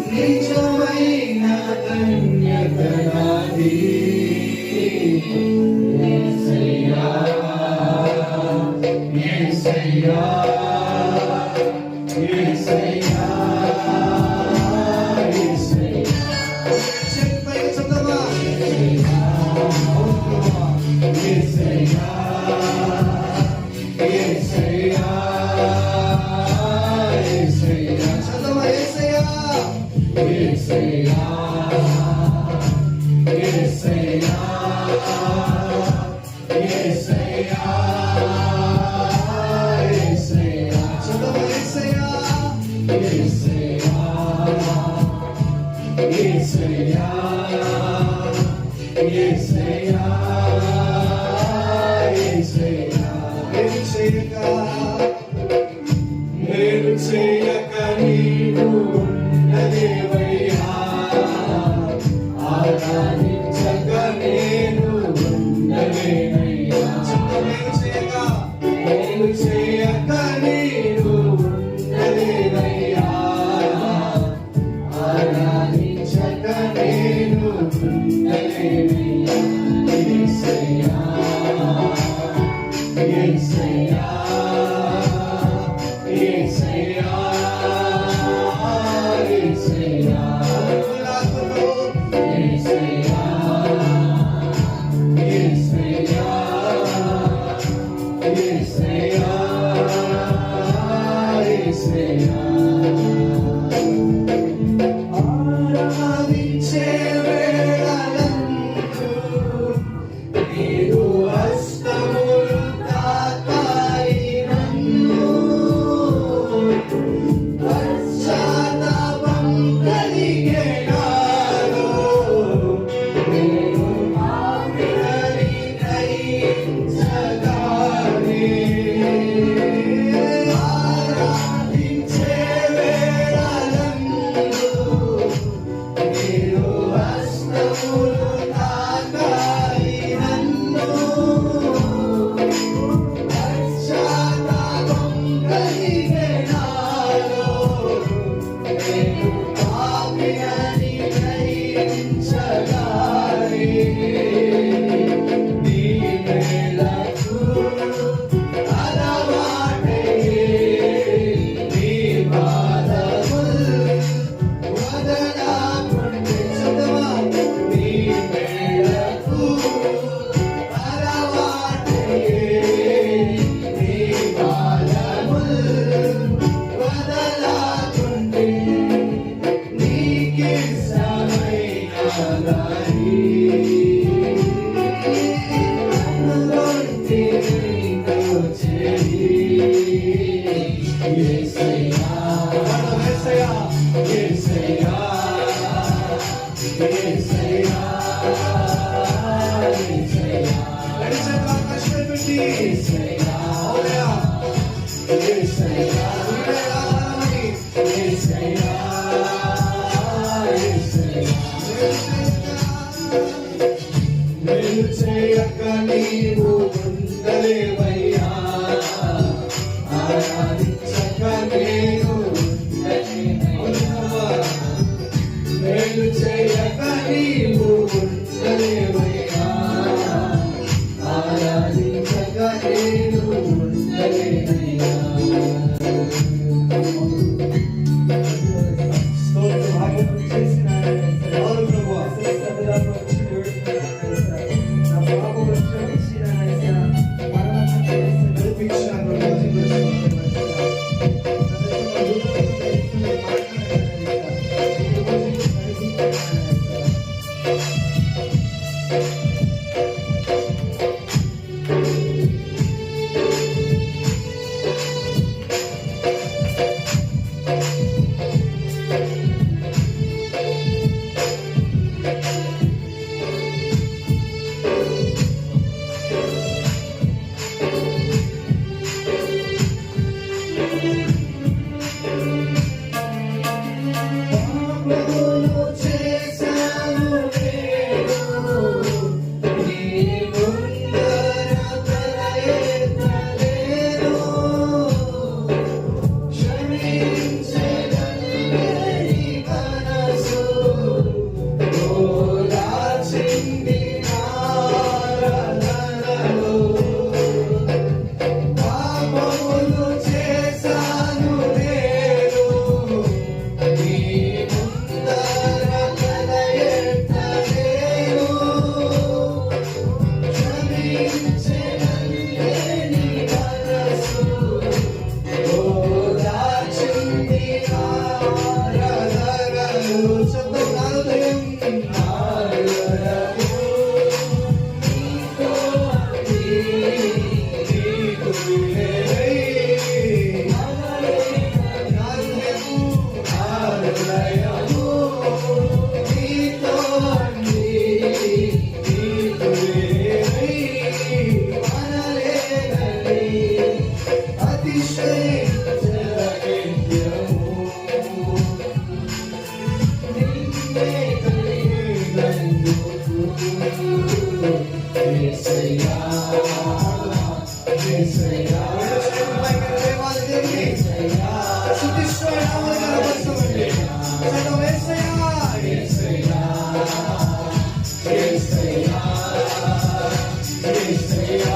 నిజమైన ధన్యత నాది యేసయ్యా యేసయ్యా యేసయ్యా నేను చేయక నీవు ఉండలేవయ్యా ఆరాధించక నేను ఉండలేనయ్యా నేను చేయక నీవు ఉండలేనయ్యా ఆరాధించక నేను ఉండలేనయ్యా యేసయ్యా యేసయ్యా యేసయ్యా యేసయ్యా యేసయ్యా యేసయ్యా యేసయ్యా యేసయ్యా ఆరాధించే వేళలందు నీవు హస్తములు తాకాయి నన్ను పశ్చాత్తాపం కలిగే నాలో నేను ఆవిరని గ్రహించగానే ఆరాధించే వేళలందు నీవు హస్తములు తాకాయి నన్ను పశ్చాత్తాపం కలిగే నాలో నేను పాపినని గ్రహించగానే నీ మేలకు అలవాటయ్యే నీ పాదములు వదలకుంటే చదవా నీ మేలకు అలవాటయ్యే నీ పాదములు వదలకుంటే నీకిష్టమైన దారి నన్నుంటి నీకు చేరి యేసయ్యా యేసయ్యా యేసయ్యా యేసయ్యా యేసయ్యా లడిసేలా కష్టపెట్టి యేసయ్యా ఓలయా యేసయ్యా యేసయ్యా నేను చేయక నీవు ఉండలేవయ్యా ఆరాధించక నేను ఉండలేనయ్యా నేను చేయక నీవు ఉండలేవయ్యా ఆరాధించక నేను ఉండలేనయ్యా Para నిత్యము నిన్నే కలిగినందుకు యేసయ్యా యేసయ్యా యేసయ్యా స్తుతిస్తూ నామమును కనపరుస్తామండి. యేసయ్యా యేసయ్యా యేసయ్యా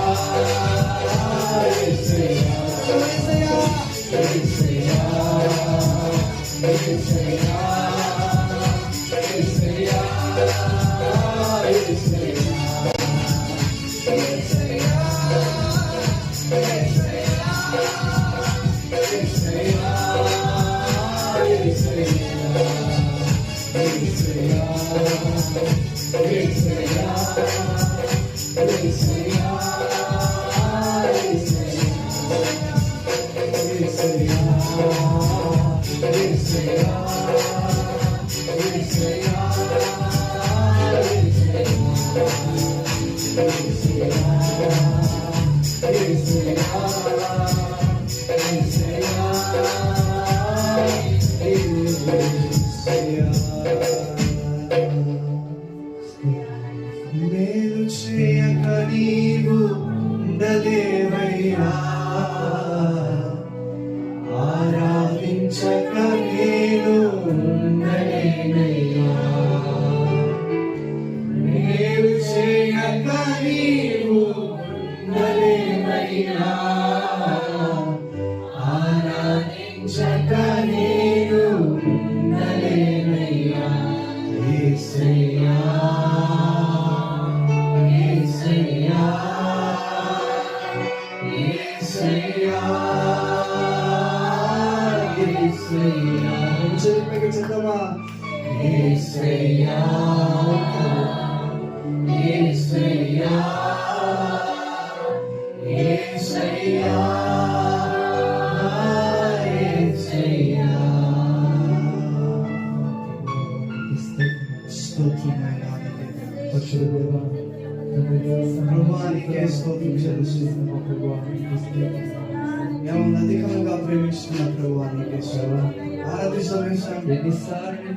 మేలు చేయక నీవు ఉండలేవయ్యా, ఆరాధించక నేను ఉండలేనయ్యా. మేలు చేయక నీవు ఉండలేవయ్యా, ఆరాధించక నేను ఉండలేనయ్యా. యేసయ్యా యేసయ్యా యేసయ్యా యేసయ్యా చెరుకు చెత్తమా యేసయ్యా యేసయ్యా యేసయ్యా యేసయ్యా స్తోత్రమైన పరిశుద్ధుడా ప్రభువానికి స్తోత్రం చెల్లిస్తున్నాము. ప్రభువా అధికముగా ప్రేమిస్తున్న ప్రభువానికి ఆరాధిస్తాం. ఎన్నిసార్లు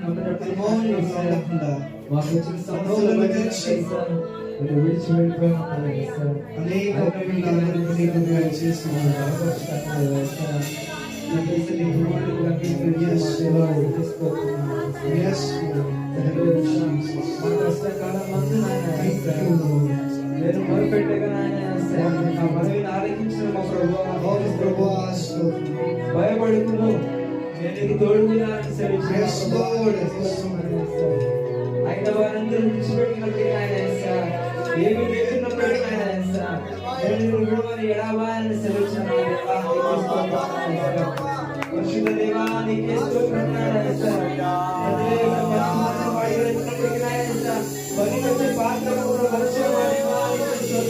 మాకు వచ్చిన సమస్యలు విడిచి వెళ్ళిపోయిన అనేక నేను మొదలుపెట్టగా మనవిని ఆలకించిన మా ప్రభు భయపడుకును నేను తోడుగా అయిన వారందరూ విడిచిపెట్టినప్పటికీ ఆయన ఏమి లేకున్నప్పటికీ ఆయన నేను విడువని ఎడబాయని సెలవుచున్నాను. పరిశుద్ధ దేవా నీకే స్తోత్రం వచ్చే పాత్రలు కూడా పరిచయం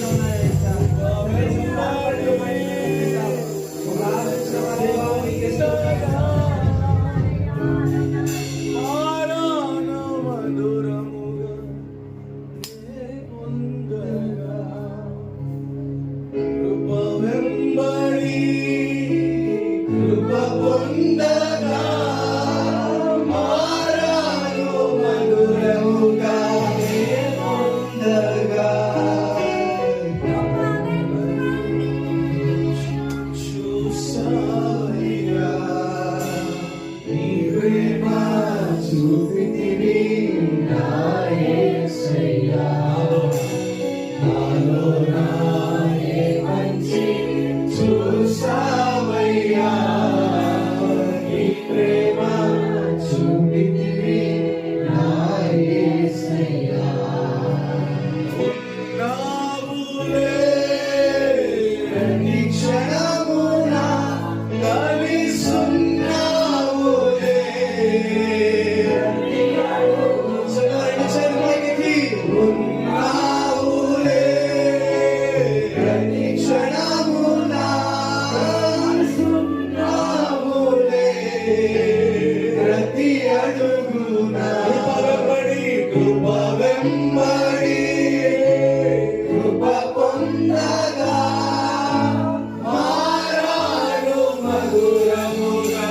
మారాడు మధురముగా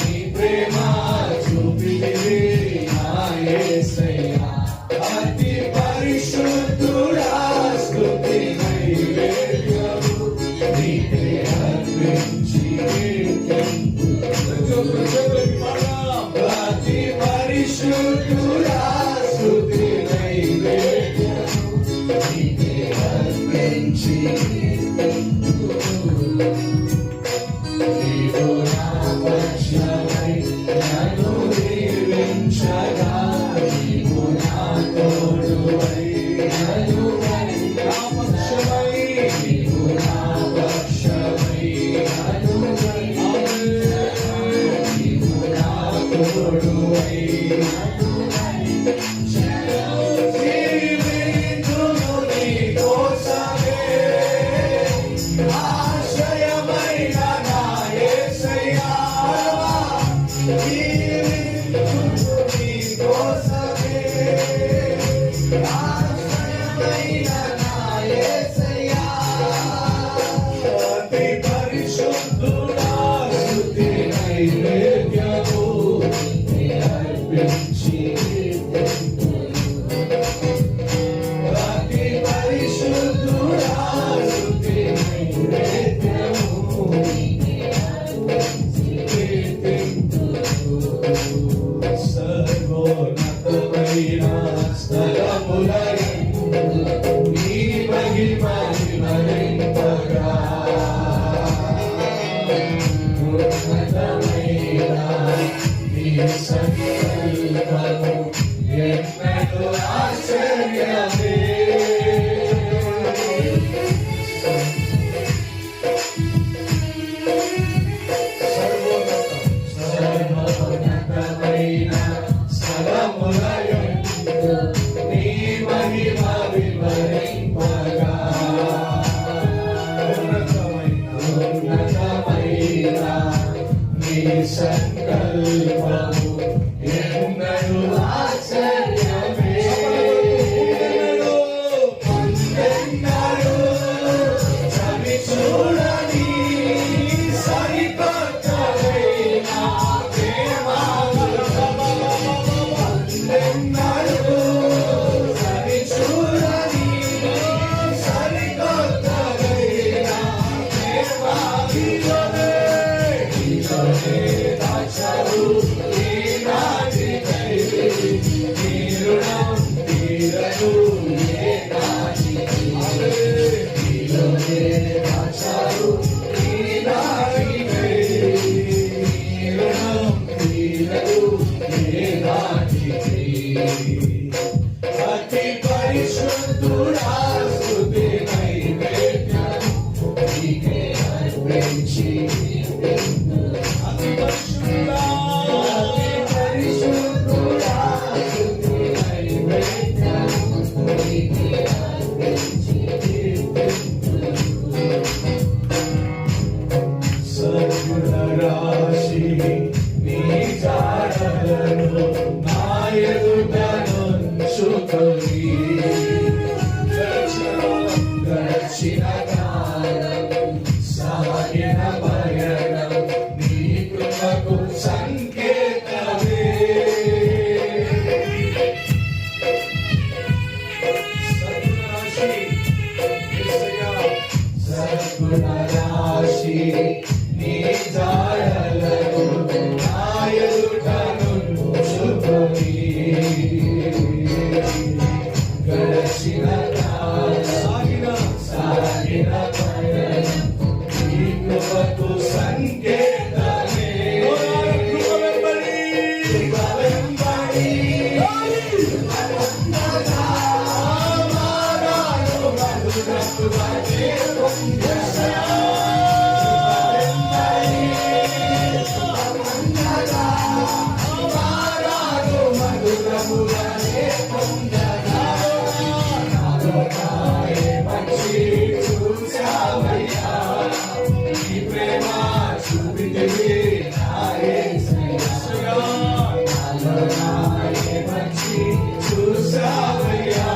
నీ ప్రేమ చూపితివి నా యేసయ్యా అతి పరిశుద్ధుడా స్తుతి నైవేద్యము నీకే అర్పించి అతి పరిశుద్ధుడా స్తుతి నైవేద్యము నీకే అర్పించి నీవు నా పక్షమై నన్ను దీవించగా నీవు నా తోడువై నన్ను నా పక్షమై నీవు నా పక్షమై నన్ను నీవు నా తోడువై జీవితును నీ కోసమే ఆశ్రయమైన నా యేసయ్యా జీవితును నీ కోసమే ఆశ్రయమైన నా యేసయ్యా అతి పరిశుద్ధుడా స్తుతి నైవేద్యము అర్పించి అతి పరిశుద్ధుడా స్తుతి నైవేద్యము సర్వోన్నతమైన స్థలములయందు నీ మహిమ వివరింపగా ఉన్నతమైన నీ సంకల్పము ఎన్నడూ ఆశ్చర్యమే సర్వోన్నతమైన స్థలములయందు నీ మహిమ వివరింపగా ఉన్నతమైన నీ సంకల్పము ఎన్నడూ ఆశ్చర్యమే పొందెన్నడూ చవి చూడని సరికొత్తదైన ప్రేమ పొందెన్నడూ చవి చూడని సరికొత్తదైన ప్రేమ ఇలోనే దాచావు ఈనాటికై నీ రుణం తీరదు ఏ నాటికి ఇలోనే దాచావు ఈనాటికై నీ రుణం తీరదు ఏ నాటికి అతి పరిశుద్ధుడా స్తుతి నైవేద్యము నీకే అర్పించి అతి పరిశుద్ధుడా స్తుతి నైవేద్యము నీకే అర్పించి సద్గుణ రాశి నీ జాడలను నా ఎదుట నుంచుకొని గడిచిన కాలం సాగిన పయనం నీ కృపకు సంకేతమే సద్గుణ రాశి నీ జాడలను నా ఎదుట నుంచుకొని గడిచిన కాలం సాగిన పయనం నీ కృపకు సంకేతమే కృప వెంబడి చూసావయ్యా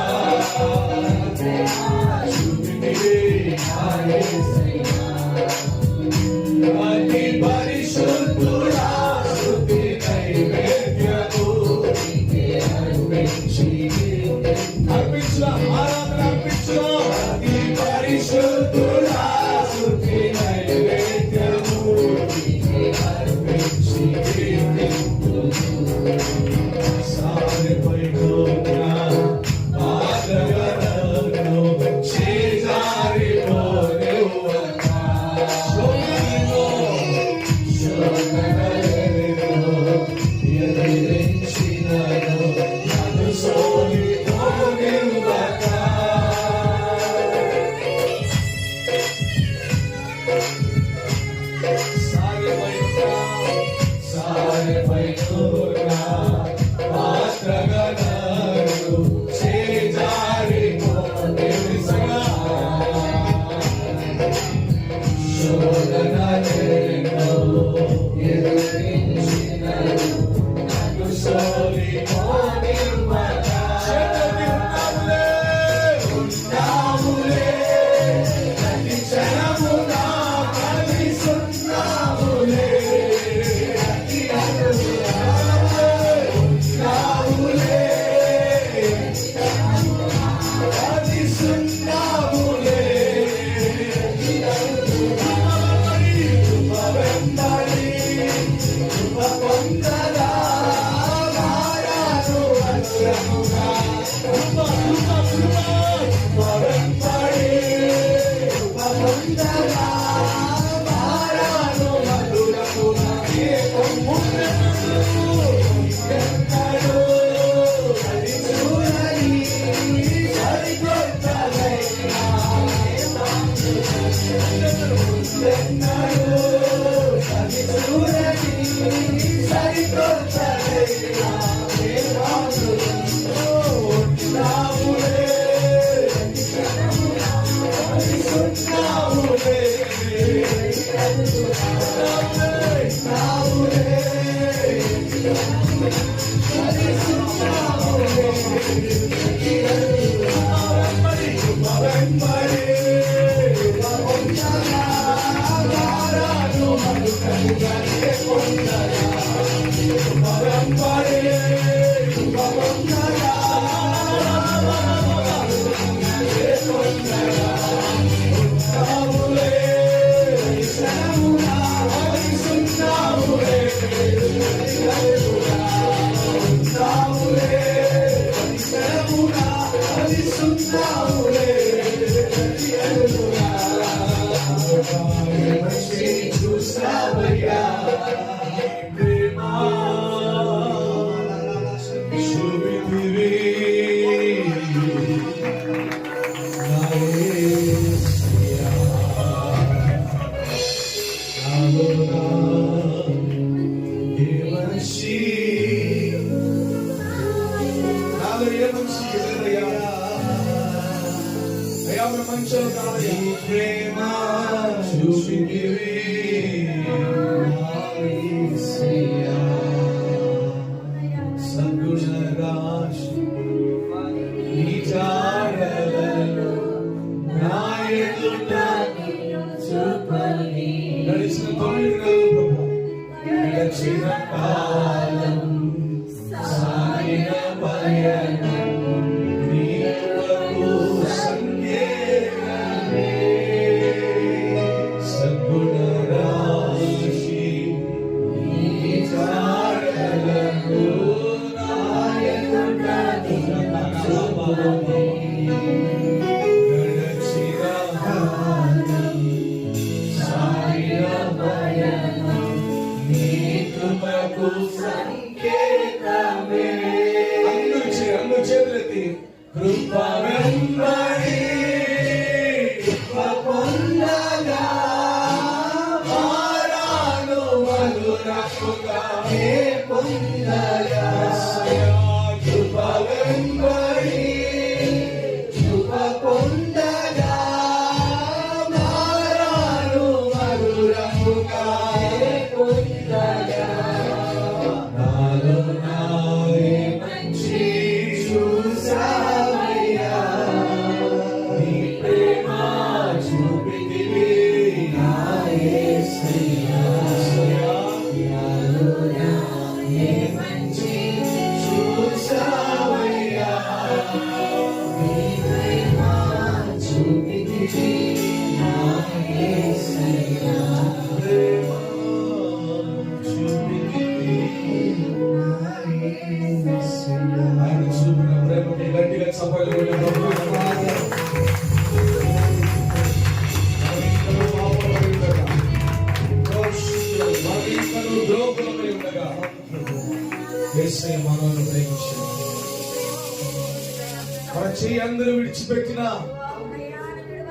మన చేయి అందరూ విడిచిపెట్టిన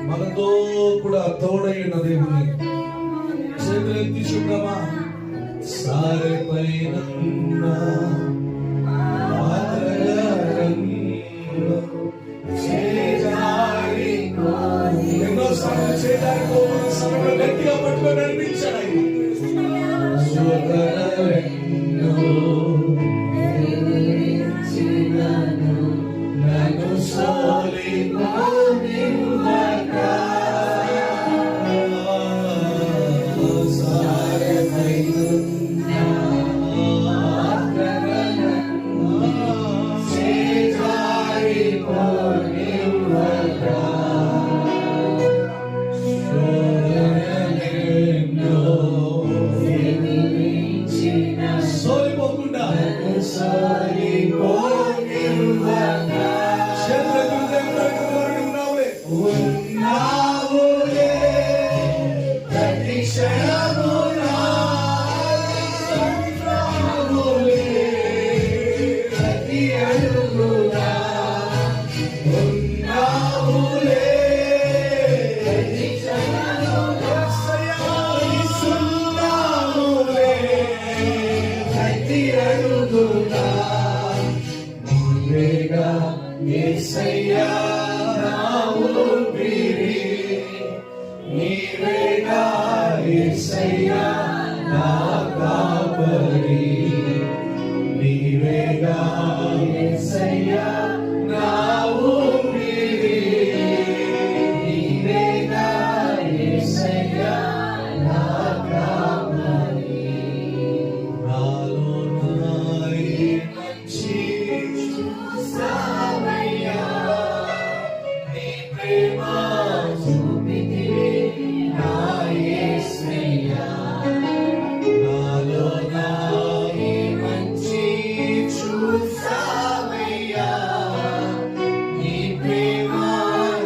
మనతో కూడా తోడై ఉన్న దేవుని చేతులెత్తి చూడమా. సారెపైన ఎన్నోసార్లు చేయడానికి సమయంలో గట్టిగా పట్టుకొని నడిపించాడు ఆయన. నన్ను సోలిపోకుండా ఉన్నావులే ప్రతి క్షణమునా ప్రతి అడుగునా ఉన్నావులే ప్రతి క్షణమునా ప్రతి అడుగునా నీవేగా యేసయ్యా నా ఊపిరి నీవేగా యేసయ్యా నా కాపరి నీవేగా యేసయ్యా నా ఊపిరి నీవేగా యేసయ్యా నా కాపరి నాలో నాయి మంచి చూసావయ్యా నీ ప్రేమ చూపితివి నా యేసయ్యా నాలో నాయి మంచి చూసావయ్యా నీ ప్రేమ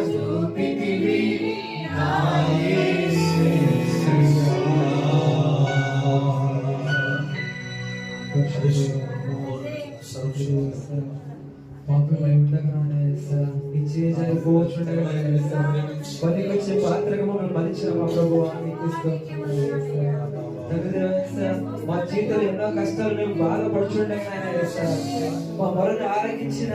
చూపితివి నా యేసయ్యా. పాపమై ఉండగా నీ చేజారి పోవచ్చుండగా పనికొచ్చే పాత్రగా మమ్మల్ని మలిచిన మా ప్రభువా నీకు స్తోత్రం యేసయ్యా. మా జీవితంలో ఎన్నో కష్టాలు మేము బాధపడుచుండగా మా మొరను ఆలకించిన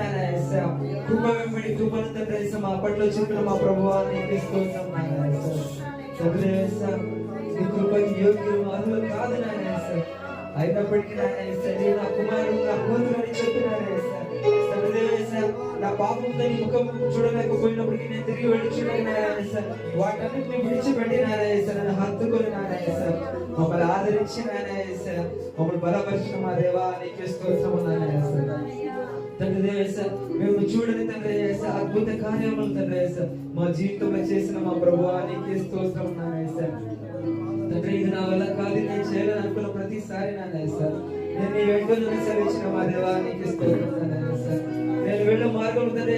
కృప వెంబడి కృపను తండ్రి మా అప్పట్లో చెప్పిన మా ప్రభువా నీకు స్తోత్రం నీ కృపకి యోగ్యులు అర్హులు కాదు నాయన అయినప్పటికీ నాయన నా కుమారుడు నా కూతురు అని చెప్పినారు నా పాపంతో నీ ముఖం చూడలేకపోయినప్పటికీ నేను తిరిగి వెళ్ళి చూడలేనారా వాటన్నిటిని విడిచిపెట్టినారా నన్ను హత్తుకొని నారాయణ మమ్మల్ని ఆదరించి నారాయణ మమ్మల్ని బలపరిచిన మా దేవా నీకు స్తోత్రము నారాయణ తండ్రి దేవేశ మేము చూడని తండ్రి దేవేశ అద్భుత కార్యములు తండ్రి దేవేశ మా జీవితంలో చేసిన మా ప్రభువా నీకు స్తోత్రం నారాయణ తండ్రి ఇది నా వల్ల కాదు నేను చేయాలని అనుకున్న ప్రతిసారి నారాయణ నేను నీ వెంటనే సెలవిచ్చిన మా దేవా నీకు స్తోత్రం నారాయణ నేను వెళ్ళే మార్గం తండ్రి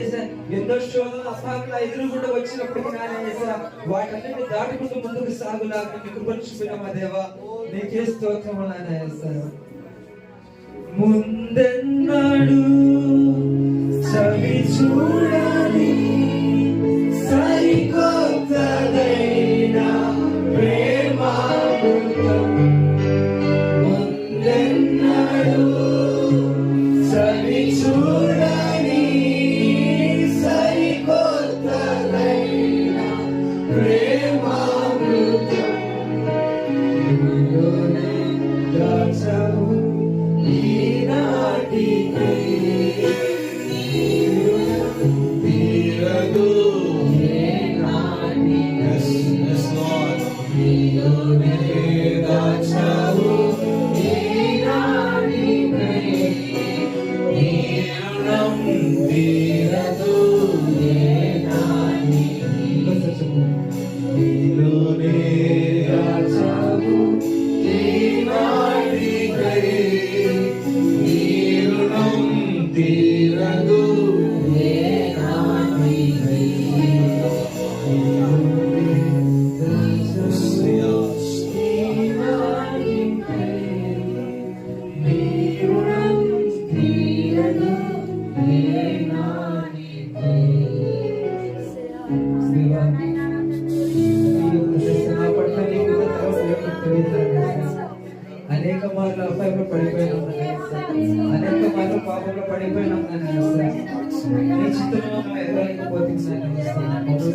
ఎన్నో శోధనలు అపాయకులు ఎదురుగుండా వచ్చినప్పటికీ నారాయణ వాటన్నిటిని దాటుకుంటూ ముందుకు సాగులాగా నీ కృపను చూపిన మా దేవా నీకే స్తోత్రము నారాయణ ముందెన్నాడు చవి చూడాలి సరికొత్తదైన ప్రేమామృతం ముందెన్నాడు చవి చూడాలి సరికొత్తదైన ప్రేమామృతం దాచావు స్తోత్రాలు. అనేక మార్లు అపాయంలో పడిపోయినాం అనేక మార్లు పాపంలో పడిపోయినాం నీ చిత్తంలో మేము ఎదగలేకపోతున్నాను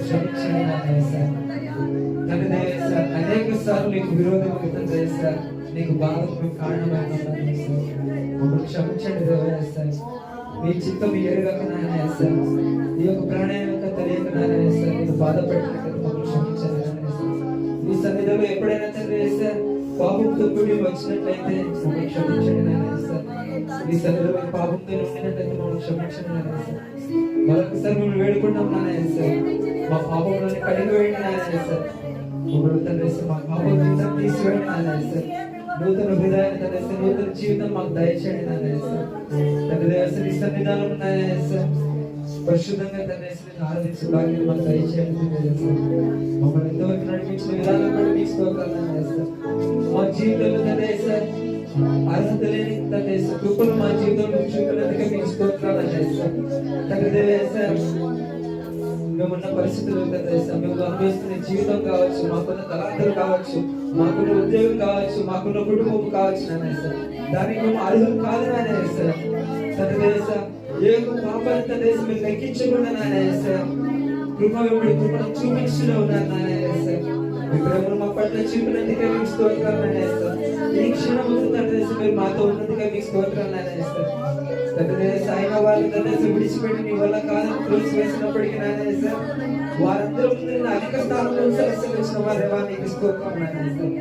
క్షమించండి తండ్రి సార్. అనేక సార్లు నీకు విరోధం తండ్రి సార్, నీకు బాధకు కారణమైన క్షమించండి దేవయ్య సార్. మీ చిత్తం ఎరుగక నాయన సార్, ఈ యొక్క ప్రాణాయం తెలియక నాయన సార్, నేను బాధపడిన క్షమించండి నాయన సార్. మీ సన్నిధిలో ఎప్పుడైనా తండ్రి సార్ పాపంతో కూడి వచ్చినట్లయితే మమ్మల్ని క్షమించండి నాయన సార్. మీ సన్నిధిలో పాపంతో ఉండినట్లయితే మమ్మల్ని క్షమించండి నాయన సార్. మరొకసారి మిమ్మల్ని వేడుకుంటాం నాయన సార్, మా పాపంలోని కడిగి వేయండి నాయన సార్. మమ్మల్ని తండ్రి సార్, మా పాపం తీసివేయండి నాయన సార్. నూతన హృదయాన్ని తండ్రి సార్, నూతన జీవితం మాకు దయచేయండి నాయన సార్. తండ్రి సార్, ఈ సన్నిధానం నాయన సార్ పరిశుద్ధంగా తండ్రి సార్ ఆరాధించే భాగ్యం మాకు దయచేయండి తండ్రి సార్. మమ్మల్ని ఎంతవరకు నడిపించిన విధానం కూడా మీకు స్తోత్రాలు నాయన సార్. మా జీవితంలో తండ్రి సార్ అర్హత లేని తండ్రి సార్ కృపను మా జీవితంలో చూపినందుకే మీకు స్తోత్రాలు నాయన సార్. తండ్రి సార్, మేమున్న పరిస్థితులు తండ్రి సార్, మేము అనుభవిస్తున్న జీవితం కావచ్చు, మాకున్న తలాంతలు కావచ్చు, మాకున్న ఉద్యోగం కావచ్చు, మాకున్న కుటుంబం కావచ్చు నాయన సార్, దానికి మేము అర్హులు కాదు నాయన సార్. తండ్రి సార్, ఏ పాపాన్ని తండ్రి మీరు లెక్కించకుండా నాయన సార్ కృప వెంబడి కృపను చూపించుతూ ఉన్నారు నాయన సార్. మీ ప్రేమను మా పట్ల చూపినందుకే మీకు స్తోత్రాలు నాయన సార్. ఈ క్షణం తండ్రి మీరు మాతో ఉన్నందుకే మీకు స్తోత్రాలు నాయన సార్. తండ్రి అయిన వాళ్ళు తండ్రి విడిచిపెట్టి నీ వల్ల కాదని త్రోసి వేసినప్పటికీ నాయన సార్, వారందరూ ముందు అధిక స్థానంలో వచ్చిన వారేవా నీకు స్తోత్రం నాయన సార్.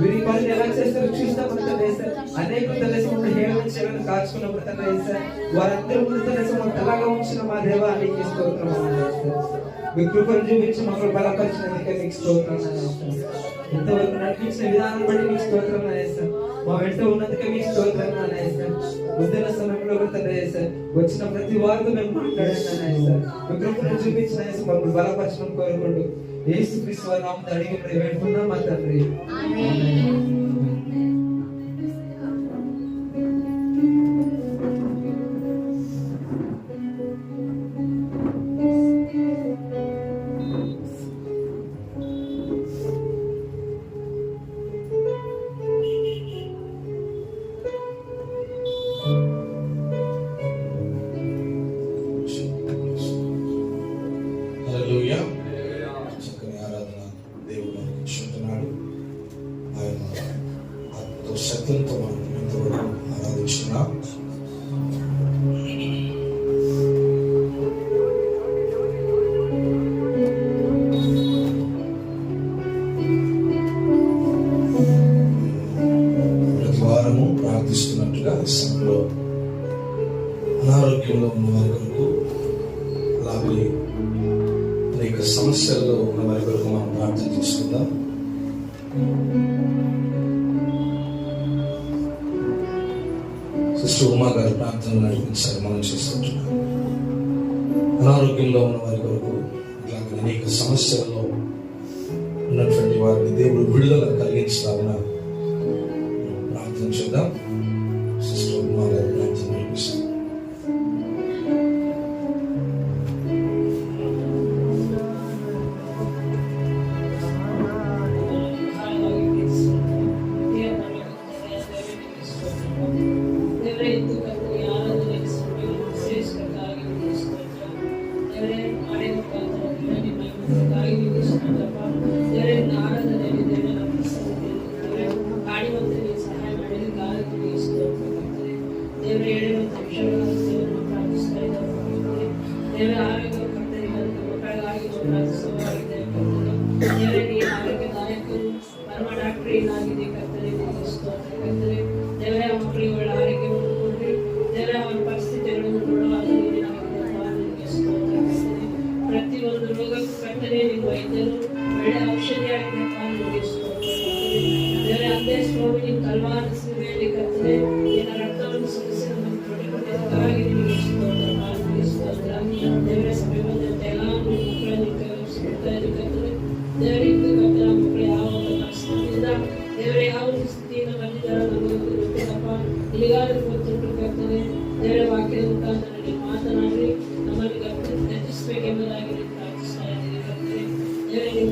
వీరి పనులు ఎలా చేస్తారో చూసినప్పుడు తండ్రి సార్, అనేక తండ్రి మమ్మల్ని హేళన చేయాలని కాచుకున్నప్పుడు తండ్రి సార్, వారందరూ ముందు తండ్రి మమ్మల్ని తలాగా ఉంచిన మా దేవా నీకు స్తోత్రం నాయన సార్. మీ కృపను చూపించి మమ్మల్ని బలపరిచినందుకే మీకు స్తోత్రం నాయన సార్. ఎంతవరకు నడిపించిన విధానం బట్టి మీకు స్తోత్రం నాయన సార్. మా వెంట ఉన్నందుకే మీకు స్తోత్రం నాయన సార్. ముందున్న సమయంలో కూడా తండ్రి సార్, వచ్చిన ప్రతి వారితో మేము మాట్లాడాను నాయన సార్. మీ కృపను చూపించిన మమ్మల్ని బలపరచడం కోరుకుంటూ యేసుక్రీస్తు వారి నామమున అడిగి వేడుకున్నాం మా తండ్రి. హల్లెలూయా. చక్కని ఆరాధన దేవుడు మనకు ఇచ్చుంటున్నాడు. ఆయన ఆత్మతో శక్తులతో మనం ఇంతవరకు ఆరాధించున్నాం. ప్రతి వారము ప్రార్థిస్తున్నట్టుగా ఈ సమయంలో అనారోగ్యంలో ఉన్న వారి కొరకు, అలాగే అనేక సమస్యల్లో ఉన్న వారి కొరకు మనం ప్రార్థన చేసుకుందాం. సిస్టర్ ఉమా గారి ప్రార్థనలు నడిపించాలి మనం చేస్తుంటున్నాం. అనారోగ్యంలో ఉన్న వారి కొరకు, ఇలాగ అనేక సమస్యల్లో ఉన్నటువంటి వారిని దేవుడు విడుదల కలిగించాలని ప్రార్థన చేద్దాం. సిస్టర్ ఉమా గారి ప్రార్థన నడిపిస్తాం.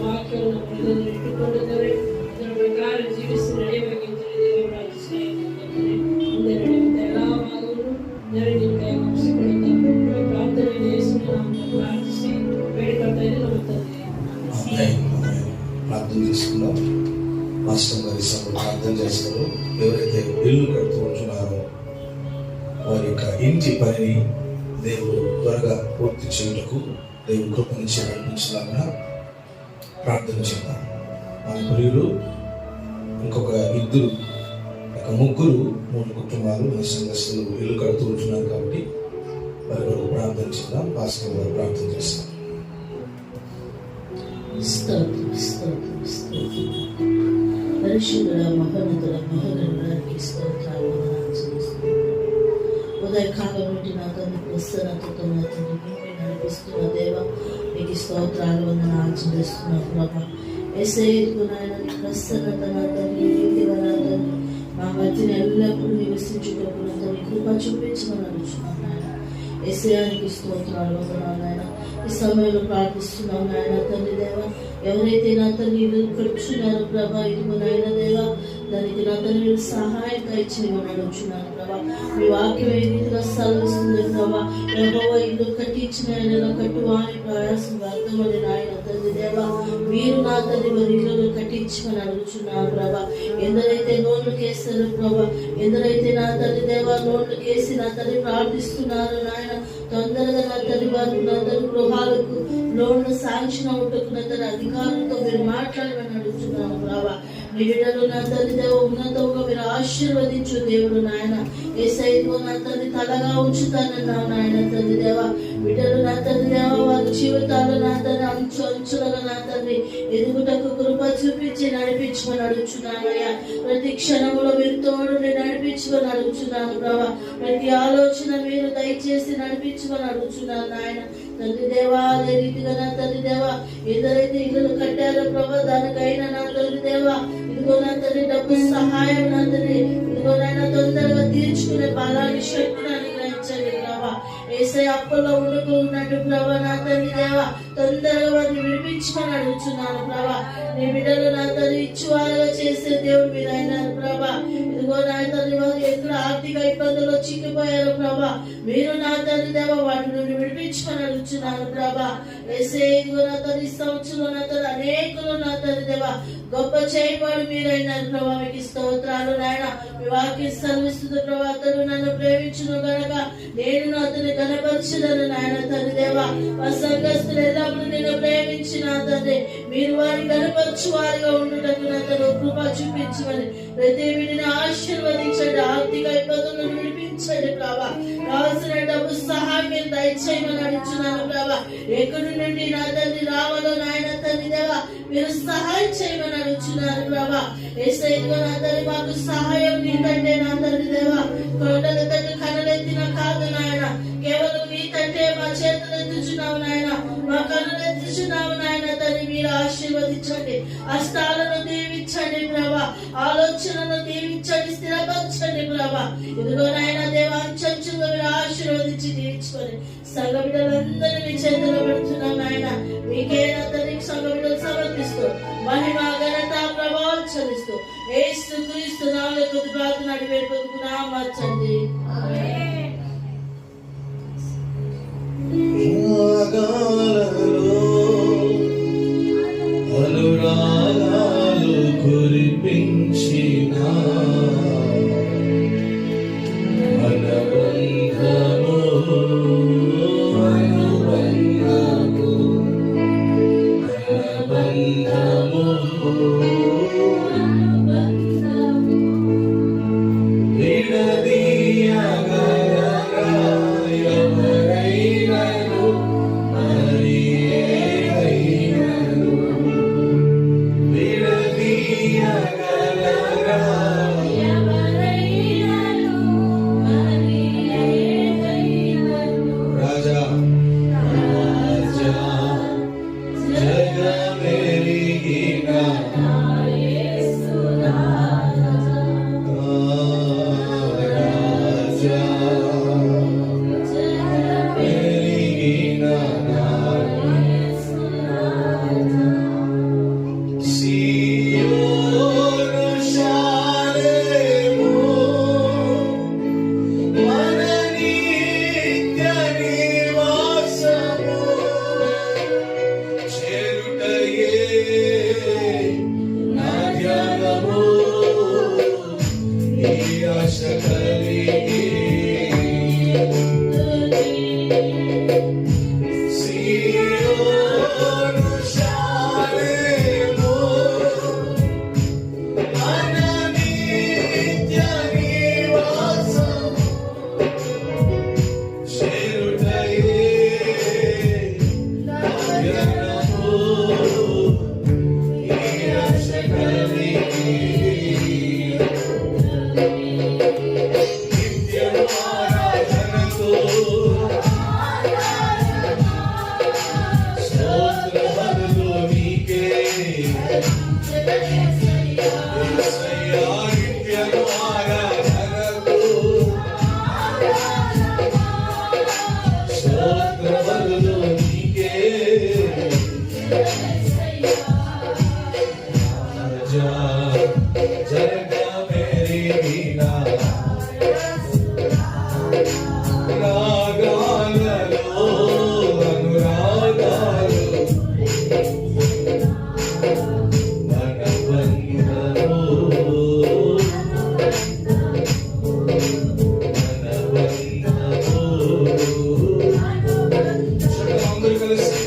ವಾಕ್ಯವನ್ನು ಇಟ್ಟುಕೊಂಡು ಅದರ ಪ್ರಕಾರ ಜೀವಿಸಿ సిస్టమ్ గారి సమయంలో ప్రార్థన చేస్తారు. ఎవరైతే ఇల్లు కడుతూ ఉంటున్నారో వారి యొక్క ఇంటి పనిని దేవుడు త్వరగా పూర్తి చేయుటకు దేవుడు కృపనిచ్చి నడిపించాలని ప్రార్థన చేద్దాం. మన ప్రియులు ఇంకొక ఇద్దరు, ముగ్గురు, 3 కుటుంబాలు సంఘస్థులు ఇల్లు కడుతూ ఉంటున్నారు కాబట్టి వారి కొరకు ప్రార్థన చేద్దాం. పాస్టర్ గారు ప్రార్థన చేస్తాం. పరిశుద్ధుల మహోన్నతుల మహోన్నతులకి స్తోత్రాలు ఉదయకాలం నుండి నా తండ్రి ప్రసన్నతతో నా తండ్రి మిమ్మల్ని నడిపిస్తున్న దేవ మీకు స్తోత్రాలు వందనాలు చెల్లిస్తున్నా ప్రభా. యేసయ్యకు నాయన నీ ప్రసన్నత నా తండ్రి నీతిగా నా తండ్రి మా మధ్యన ఎల్లప్పుడూ నివసించుటకు నా తండ్రి కృప చూపించమని అడుగుతున్నాను నాయన. యేసయ్యానికి స్తోత్రాలు వందనాలు నాయన. ఈ సమయంలో ప్రార్థిస్తున్నాం నాయన తండ్రి దేవ, ఎవరైతే నా తండ్రి కడుచున్నారో ప్రభా, ఇదిగో నాయన దేవ దానికి నా తండ్రి మీరు సహాయం దయచేయమని అడుగుతున్నాను ప్రభా. మీ వాక్యం ఏ రీతిగా సెలవిస్తుంది ప్రభా. యెహోవా ఇల్లు కట్టించిన నెల కట్టువాని ప్రయాసం వ్యర్థమని నాయన తండ్రి దేవ, మీరు నా తండ్రి వారి ఇల్లు కట్టించమని అడుగుతున్నాను ప్రభా. ఎందరైతే లోన్లు కేస్తారు ప్రభా, ఎందరైతే నా తండ్రి దేవ లోన్లు కేసి నా తండ్రి ప్రార్థిస్తున్నారు నాయన, తొందరగా నా తండ్రి వారికి నా తండ్రి గృహాలకు లోన్లు శాంక్షన్ అవుటకు నా తండ్రి అధికారులతో మీరు మాట్లాడమని అడుగుతున్నాను ప్రభా. మీ బిడ్డలు నా తండ్రి దేవ ఉన్నతంగా మీరు ఆశీర్వదించు దేవుడు నాయన. యేసయ్యకు నా తండ్రి తలగా ఉంచుతానన్నావు నాయన తండ్రి దేవ. బిడ్డలు నా తండ్రి దేవ వారి జీవితాలు నా తండ్రి అంచులుగా నా తండ్రి ఎదుగుటకు కృప చూపించి నడిపించమని అడుగుతున్నానయ్యా. ప్రతి క్షణంలో మీరు తోడుని నడిపించమని అడుగుతున్నాను ప్రభా. ప్రతి ఆలోచన మీరు దయచేసి నడిపించమని అడుగుతున్నాను నాయన తండ్రి దేవా. అదే రీతిగా నా తండ్రి దేవా ఎందరైతే ఇల్లు కట్టారో ప్రభా దానికైనా నా తండ్రి దేవా ఇదిగో నా తండ్రి డబ్బు సహాయం నా తండ్రి ఇదిగో నాయన తొందరగా తీర్చుకునే బలాన్ని శక్తిని అనుగ్రహించండి ప్రభా. యేసయ్య అప్పుల్లో ఉండుకున్నట్టు ప్రభా నా తండ్రి దేవా తొందరగా వారిని విడిపించమని అడుగుతున్నాను ప్రభా. నీ బిడ్డలు నా తండ్రి ఇచ్చువారుగా చేసే దేవుడు మీరు అయినారు ప్రభా. ఇదిగో నా తండ్రి వారు ఎక్కడ ఆర్థిక ఇబ్బందుల్లో చిక్కిపోయారు ప్రభా, మీరు నా తండ్రి దేవ వాటి నుండి విడిపించమని అడుగుతున్నాను ప్రభా. యేసయ్య ఇదిగో నా తండ్రి సంవత్సరంలో నా తండ్రి అనేకులు నా తండ్రి దేవ గొప్ప చేయబడి మీరైనారు ప్రభా. మీకు స్తోత్రాలు నాయన. మీ వాక్యం సెలవిస్తుంది ప్రభా, అతడు నన్ను ప్రేమించును గనక నేను అతన్ని కనపరచదను నాయన తండ్రి దేవా. మా సంఘస్థులు ఎల్లప్పుడు నేను ప్రేమించిన తండ్రి మీరు వారిని కనపరచు వారిగా ఉండుటకు నా తండ్రి కృప చూపించమని ప్రతి వీడిని ఆశీర్వదించండి. ఆర్థిక ఇబ్బందులను విడిపించండి ప్రభా. కావాల్సిన డబ్బు సహాయం మీరు దయచేయమని అడుగుతున్నాను ప్రభా. ఎక్కడి నుండి నా తండ్రి రావాలో నాయన తండ్రి దేవా మీరు సహాయం చేయమని అడుగుతున్నాను ప్రభా. యేసయ్య నా తండ్రి మాకు సహాయం నీకంటే నా తండ్రి దేవా కొండల తండ్రి కనులెత్తిన కాదు నాయన, కేవలం నీ తండ్రి మా చేతులు ఎత్తుచున్నావు నాయన, మా కనులు ఎత్తుచున్నావు నాయన తండ్రి. మీరు ఆశీర్వదించండి, హస్తాలను దీవించండి ప్రభా, ఆలోచనలను దీవించండి, స్థిరపరచండి ప్రభా. ఇదిగో నాయన దేవా అంచెంచుగా మీరు ఆశీర్వదించి దీవించుకొని సంఘ బిడ్డలందరినీ మీ చేతుల్లో పెడుతున్నాం నాయన. మీకే నా తండ్రి సంఘ బిడ్డలు సమర్పిస్తూ మహిమ ఘనత ప్రభావం చెల్లిస్తూ యేసు క్రీస్తు నామములో కొద్ది ప్రార్థన అడిగి పెట్టుకున్నాం తండ్రి. అనురాగాలు కురిపించిన విడదీయగలదు జగమెరిగిన రాగాలలో అనురాగాలు మన బంధము అందరూ కలిసి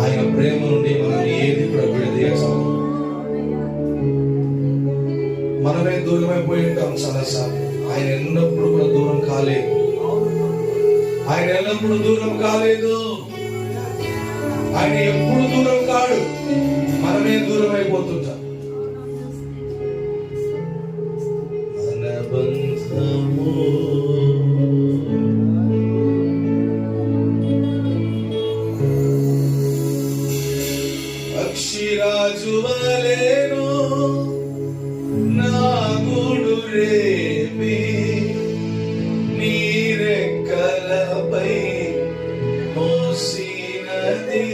ఆయన ప్రేమ నుండి మనం ఏది కూడా విడదీయసాలి. మనమే దూరమైపోయి ఉంటాం చాలాసార్లు. ఆయన ఎన్నప్పుడు కూడా దూరం కాలేదు. ఆయన ఎల్లప్పుడు దూరం కాలేదు. ఆయన ఎప్పుడు దూరం కాడు. మనమే దూరం అయిపోతుంటాం. మన బంధము పక్షిరాజు వలెను నా గూడు రేపి నీరెక్కలపై మోసినది.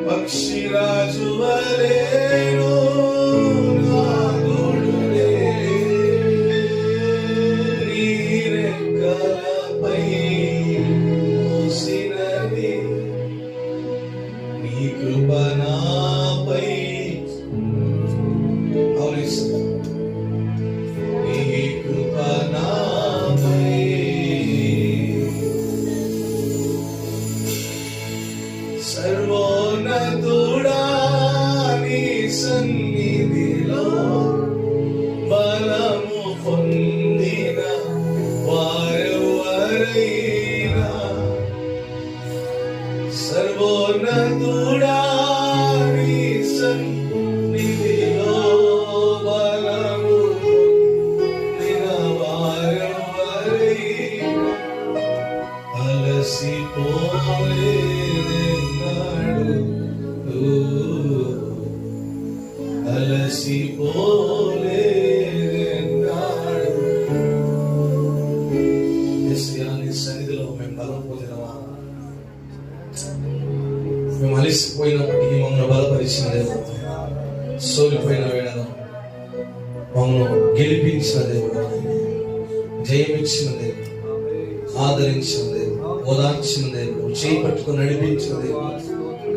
పక్షిరాజు వలెను నా గూడు రేపి నీరెక్కలపై మోసినది. నీ కృప నాపై నీ కృప నాపై సర్వోన్నతుడా నీ సన్నిధిలో బలము పొందిన వారెవరైనా సర్వోన్నతుడా నీ సన్నిధిలో బలము పొందిన వారెవరైనా అలసిపోలేదెన్నాడు అలసిపోలేదెన్నాడు. యేసయ్యా నీ సన్నిధిలో మేము బలం పొందినవా? మేము అలసిపోయినప్పటికీ మమ్మల్ని బలపరిచిన దేవుడు, సోలిపోయిన వేళలో మమ్మల్ని గెలిపించిన దేవుడు, జయమిచ్చిన దేవుడు, ఆదరించిన దేవుడు, ఓదార్చిన దేవుడు, చేయి పట్టుకొని నడిపించిన దేవుడు,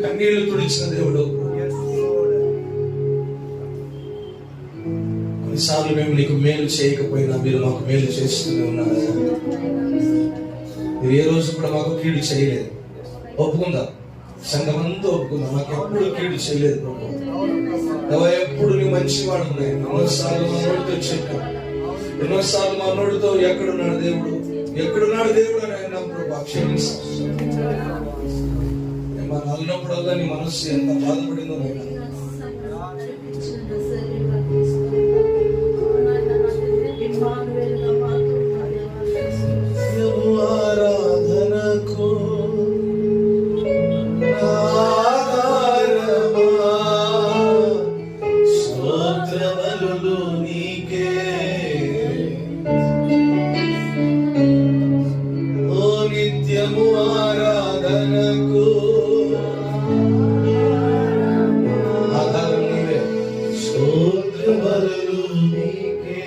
కన్నీళ్లు తుడిచిన దేవుడు. కొన్నిసార్లు మేము నీకు మేలు చేయకపోయినా మీరు మాకు మేలు చేస్తూనే ఉన్నారు. మీరు ఏ రోజు కూడా మాకు కీడు చేయలేదు. ఒప్పుకుందాం, సంఘమంతా ఒప్పుకుందాం. నాకు ఎప్పుడు కీడు చేయలేదు ప్రభు. ఎప్పుడు నీ మంచివాడు ఉన్నాయి. ఎన్నోసార్లు మా నోటితో చెప్పాం, ఎన్నోసార్లు మా నోటితో ఎక్కడున్నాడు దేవుడు, ఎక్కడున్నాడు దేవుడు అని అన్నాం ప్రభు. క్షమించాం. మన అన్నప్పుడల్లా నీ మనస్సు ఎంత బాధపడిందో నేను ఆరాధనకు స్తోత్రములు నీకే. ఓ నిత్యము ఆరాధనకు ఆధారం నీవే. స్తోత్రములు నీకే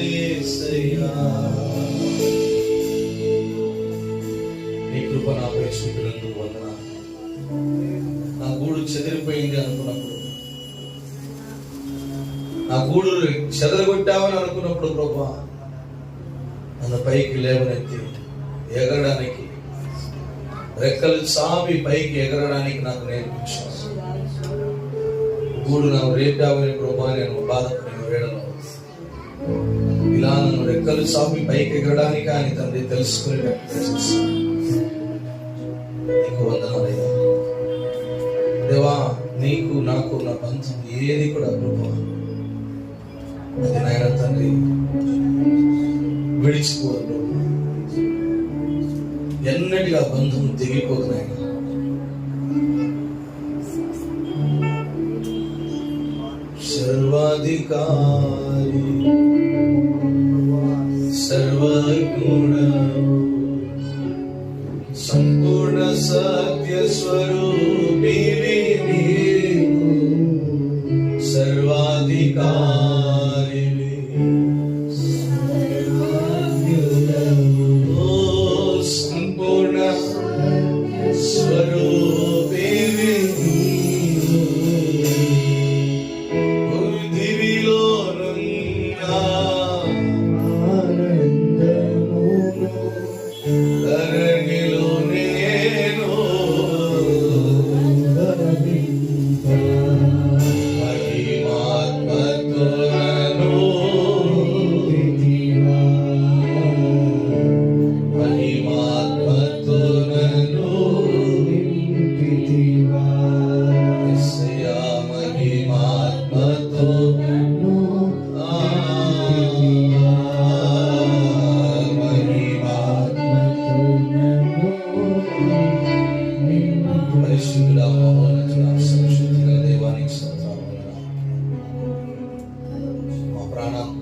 యేసయ్యా. నీ కృప నాపై చూపినందుకు వందనాలు. నా గూడు చెదిరిపోయింది అనుకున్నప్పుడు, నా గూడు చెదరగొట్టావని అనుకున్నప్పుడు ప్రభా నన్ను పైకి లేవనెత్తి ఎగరడానికి, రెక్కలు చాపి పైకి ఎగరడానికి నాకు నేర్పించాను. గూడు నాకు రేపావని ప్రభా నేను బాధపడిన వేళలో ఇలా నన్ను రెక్కలు చాపి పైకి ఎగరడానికి అని తండ్రి తెలుసుకునేటట్టు నీకు వందనాలయ్యా దేవా. నీకు నాకు నా బంధం ఏది కూడా ప్రభా అది నాయన తండ్రి విడిచిపోదు, ఎన్నటిగా బంధం తెగిపోదు నాయన. సర్వాధికారి సర్వగుణ సంపూర్ణ సత్య స్వరూపిణి సర్వాధికారి సంపూర్ణ స్వరూపిణి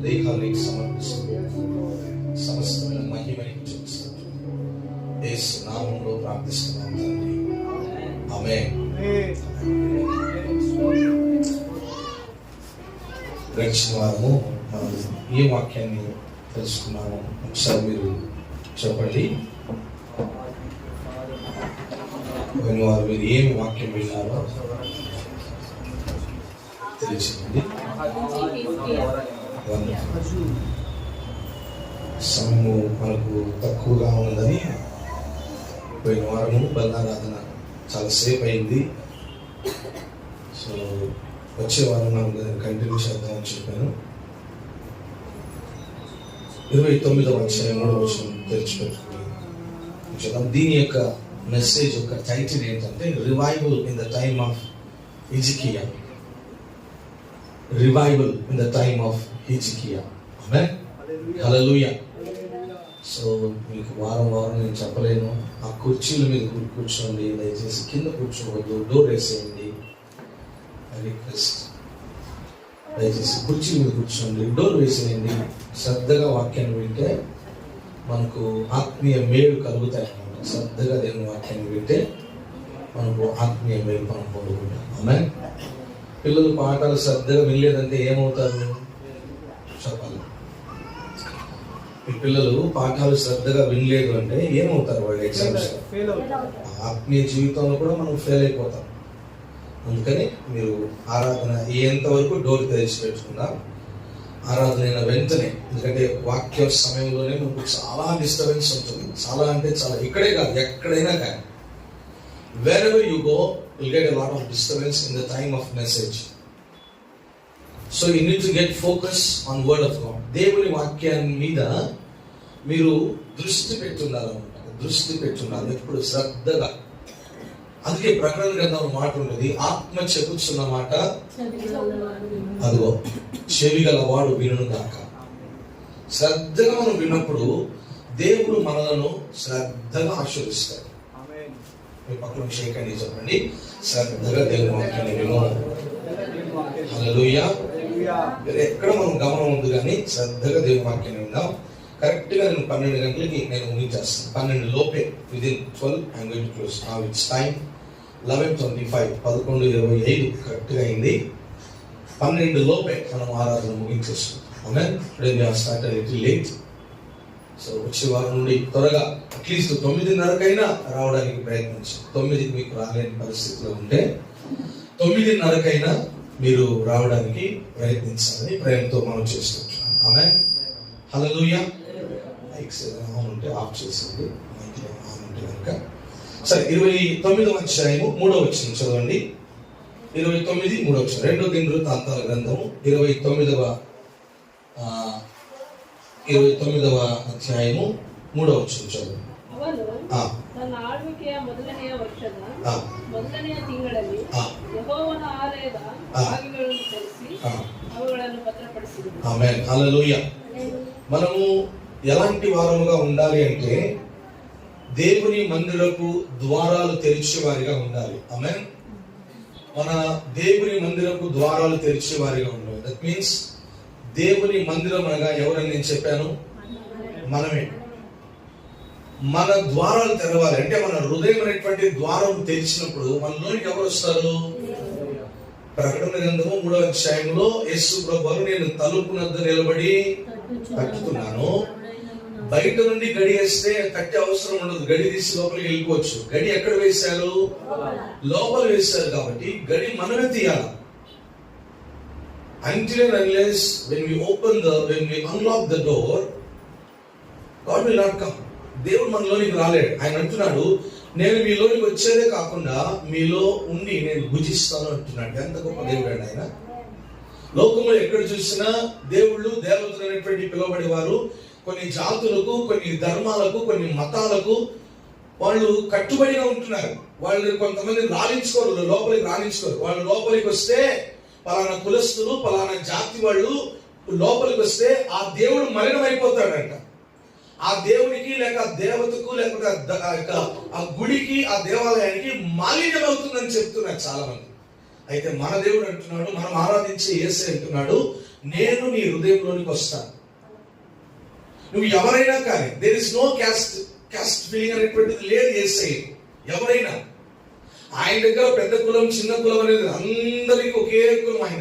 దేహానికి సమర్పిస్తూ సమస్తమైన మహిమని చూపిస్తూ యేసు నామములో ప్రార్థిస్తున్నాం తండ్రి, ఆమేన్. గడిచిన వారము మనం ఈ వాక్యాన్ని తెలుసుకున్నాము. ఒకసారి మీరు చెప్పండి, వారు మీరు ఏమి వాక్యం విన్నారో తెలియచేయండి. సమయము మనకు తక్కువగా ఉన్నదని పోయిన వారము బలారాధన చాలాసేపు అయింది. సో వచ్చే వారం మనం కంటిన్యూ చేద్దామని చెప్పాను. 29వ అధ్యాయం 3వ వచనం తెరిచిపెట్టుకుని చూద్దాం. దీని యొక్క మెసేజ్ యొక్క టైటిల్ ఏంటంటే revival in the time of Hezekiah. Revival in the time of Hezekiah. Amen, hallelujah. So మీకు వారం నేను చెప్పలేను. ఆ కుర్చీల మీద కూర్చోండి, దయచేసి కింద కూర్చోవద్దు, డోర్ వేసేయండి. రిక్వెస్ట్, దయచేసి కుర్చీల మీద కూర్చోండి, డోర్ వేసేయండి. శ్రద్ధగా వాక్యాన్ని వింటే మనకు ఆత్మీయ మేలు కలుగుతాయి అన్నమాట. శ్రద్ధగా దేవుని వాక్యాన్ని వింటే మనకు ఆత్మీయ మేలు మనం పొందుకుంటాం. ఆమేన్. పిల్లలు పాఠాలు శ్రద్ధగా వినలేదంటే ఏమవుతారు చెప్పాలి. మీ పిల్లలు పాఠాలు శ్రద్ధగా వినలేదు అంటే ఏమవుతారు వాళ్ళు? ఎగ్జామ్స్, ఆత్మీయ జీవితంలో కూడా మనం ఫెయిల్ అయిపోతాం. అందుకని మీరు ఆరాధన అయ్యేంత వరకు డోర్ తెరిచి పెట్టుకుందాం. ఆరాధన అయిన వెంటనే, ఎందుకంటే వాక్య సమయంలోనే మనకు చాలా డిస్టర్బెన్స్ ఉంటుంది. చాలా అంటే చాలా, ఇక్కడే కాదు ఎక్కడైనా కానీ, wherever you go you'll get a lot of disturbance in the time of message. So you need to get focus on word of God. దేవుని వాక్యాన్ని మీద మీరు దృష్టి పెట్టున్నారు ఎప్పుడు శ్రద్ధగా. అందుకే ప్రకటన గ్రంథంలో మాట ఉన్నది, ఆత్మ చెప్పుచున్న మాట అదిగో చెవి గలవాడు వినును గాక. శ్రద్ధగా మనం విన్నప్పుడు దేవుడు మనలను శ్రద్ధగా ఆశీర్వదిస్తాడు. మీ పక్కన షేకండి, చెప్పండి, శ్రద్ధగా దేవుని వాక్యాన్ని విను. హల్లెలూయా. ఎక్కడ మనం గమనం ఉంది కానీ శ్రద్ధగా దేవుని వాక్యాన్ని విందాం. కరెక్ట్ గా నేను 12 గంటలకి నేను ముగించేస్తాను. 12 లోపే, within 12 I'm going to close. Now it's time 11:25, 11:25 correct గా అయింది. 12 లోపే మనం ఆరాధన ముగించేస్తాం. Amen. Today we have started little late. So వచ్చే వారం నుండి త్వరగా అట్లీస్ట్ 9:30కైనా రావడానికి ప్రయత్నించండి. 9కి మీకు రాలేని పరిస్థితిలో ఉంటే 9:30కైనా మీరు రావడానికి ప్రయత్నించాలని ప్రేమతో మనం చేసుకుంటున్నాం. ఆమేన్. హల్లెలూయా. మైక్స్ ఏదైనా ఆన్ ఉంటే ఆఫ్ చేసింది, మైక్ ఆన్ ఉంటే కనుక. సరే, 29వ అధ్యాయము 3వ వచనం చదవండి. 29, 3వ వచనం. 2 దినవృత్తాంతాల గ్రంథము 29వ అధ్యాయము 3వ వచనం చదవండి. ಅವನು ತನ್ನ ಆಳ್ವಿಕೆಯ ಮೊದಲನೆಯ ವರ್ಷದ ಮೊದಲನೆಯ ತಿಂಗಳಲ್ಲಿ ಯೆಹೋವನ ಆಲಯದ ಬಾಗಿಲುಗಳನ್ನು ತೆರೆಸಿ ಅವುಗಳನ್ನು ಭದ್ರಪಡಿಸಿದನು. ఆమేన్. హల్లెలూయా. మనము ఎలాంటి వారముగా ఉండాలి అంటే దేవుని మందిరపు ద్వారాలు తెరిచే వారిగా ఉండాలి. ఆమేన్. మన దేవుని మందిరపు ద్వారాలు తెరిచే వారిగా ఉండాలి. దట్ మీన్స్ దేవుని మందిరం అనగా ఎవరని నేను చెప్పాను, మనమే. మన ద్వారాలు తెరవాలి అంటే మన హృదయం అనేటువంటి ద్వారం తెరిచినప్పుడు మనలోనికి ఎవరు వస్తారు? ప్రకటన గ్రంథము 3వ అధ్యాయంలో యేసు ప్రభువు నేను తలుపు వద్ద నిలబడి తట్టుతున్నాను, బయట నుండి గడి వేస్తే తట్టే అవసరం ఉండదు, గడి తీసి లోపలికి వెళ్ళిపోవచ్చు. గడి ఎక్కడ వేశారు? లోపల వేశారు. కాబట్టి గడి మనమే తీయాలి. Until and unless when we unlock the door, God will not come. దేవుడు మనలోనికి రాలేడు. ఆయన అంటున్నాడు, నేను మీలోనికి వచ్చేదే కాకుండా మీలో ఉండి నేను భుజిస్తాను అంటున్నాడు. ఎంత గొప్ప దేవుడు అండి ఆయన. లోకంలో ఎక్కడ చూసినా దేవుళ్ళు దేవతలు అనేటువంటి పిలువబడే వారు కొన్ని జాతులకు, కొన్ని ధర్మాలకు, కొన్ని మతాలకు వాళ్ళు కట్టుబడిగా ఉంటున్నారు. వాళ్ళు కొంతమంది రాణించుకోరు, లోపలికి రాణించుకోరు. వాళ్ళు లోపలికి వస్తే పలానా కులస్తులు, పలానా జాతి వాళ్ళు లోపలికి వస్తే ఆ దేవుడు మలినమైపోతాడంట. ఆ దేవునికి లేక దేవతకు లేకపోతే ఆ గుడికి, ఆ దేవాలయానికి మాలిన్యం అవుతుందని చెప్తున్నారు చాలా మంది. అయితే మన దేవుడు అంటున్నాడు, మనం ఆరాధించే యేసే అంటున్నాడు, నేను నీ హృదయంలోనికి వస్తాను. నువ్వు ఎవరైనా కానీ, there is no caste feeling అనేటువంటిది లేదు. యేసే ఎవరైనా, ఆయన దగ్గర పెద్ద కులం చిన్న కులం అనేది అందరికీ ఒకే కులం. ఆయన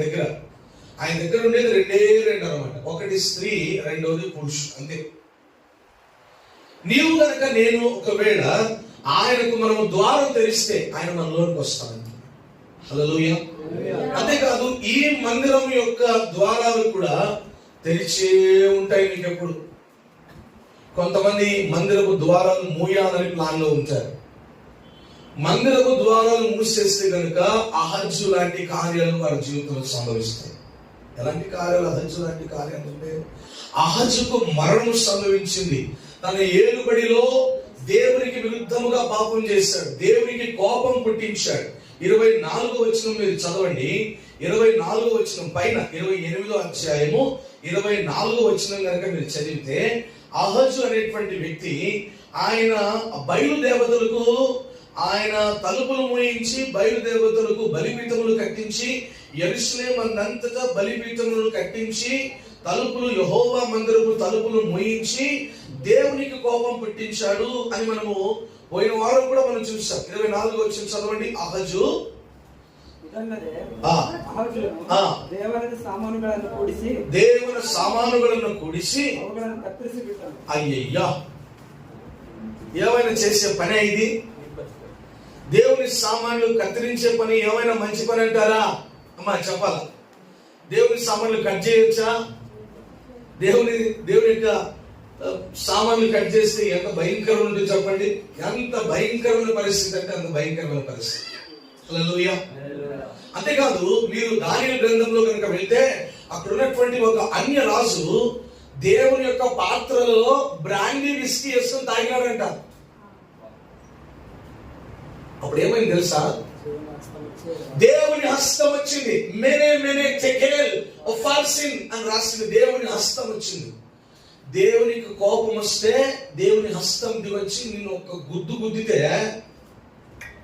దగ్గర ఉండేది రెండు అన్నమాట. ఒకటి స్త్రీ, రెండవది పురుషుడు, అంతే. నీవు కనుక నేను ఒకవేళ ఆయనకు మనము ద్వారం తెరిస్తే ఆయన మనలోనికి వస్తాడు. హల్లెలూయా. అంతేకాదు ఈ మందిరం యొక్క ద్వారాలు కూడా తెరిచే ఉంటాయి. మీకు ఎప్పుడు కొంతమంది మందిరపు ద్వారాలు మూయాలని ప్లాన్ లో ఉంటారు. మందిరపు ద్వారాలు మూసేస్తే కనుక అహజ్జు లాంటి కార్యాలు వారి జీవితంలో సంభవిస్తాయి. ఎలాంటి కార్యాలు? అహజ్జు లాంటి కార్యాలు అంటే అహజ్జుకు మరణం సంభవించింది. తన ఏలుబడిలో దేవునికి విరుద్ధముగా పాపం చేశాడు, దేవునికి కోపం పుట్టించాడు. 24వ వచనం మీరు చదవండి. 24వ వచనం పైన 28వ అధ్యాయము 24వ వచనం కనుక మీరు చదివితే అహజ్జు అనేటువంటి వ్యక్తి ఆయన బయలుదేవతలకు ఆయన తలుపులు మూయించి బయలుదేవతలకు బలిపీఠములు కట్టించి యెరూషలేము అంతటా బలిపీఠములు కట్టించి తలుపులు యెహోవా మందిరపు తలుపులు మూయించి దేవునికి కోపం పుట్టించాడు అని మనము పోయిన వారం కూడా మనం చూసాం. 24వ వచనం చదవండి. అహజ్జు ದೇವರ ಸಾಮಾನುಗಳನ್ನು ಕೂಡಿಸಿ అయ్యయ్యా, ఏమైనా చేసే పని ఇది? దేవుని సామాన్లు కత్తిరించే పని ఏమైనా మంచి పని అంటారా? అమ్మా చెప్పాలా? దేవుని సామాన్లు కట్ చేయొచ్చా? దేవుని యొక్క సామాన్లు కట్ చేస్తే ఎంత భయంకరం ఉంటుంది చెప్పండి. ఎంత భయంకరమైన పరిస్థితి అంటే అంత భయంకరమైన పరిస్థితి. హల్లెలూయా. అంతేకాదు, మీరు దానియేలు గ్రంథంలో కనుక వెళ్తే అక్కడ ఉన్నటువంటి ఒక అన్య రాజు దేవుని యొక్క పాత్రలో బ్రాండీ విస్కీ వేసుకొని తాగినాడంట. అప్పుడు ఏమైంది తెలుసా? దేవుని హస్తం వచ్చింది. మెనే టెకెల్ ఒఫార్సిన్ అని రాసింది. దేవుని హస్తం వచ్చింది. దేవునికి కోపం వస్తే దేవుని హస్తం దిగొచ్చి నిన్ను ఒక గుద్దితే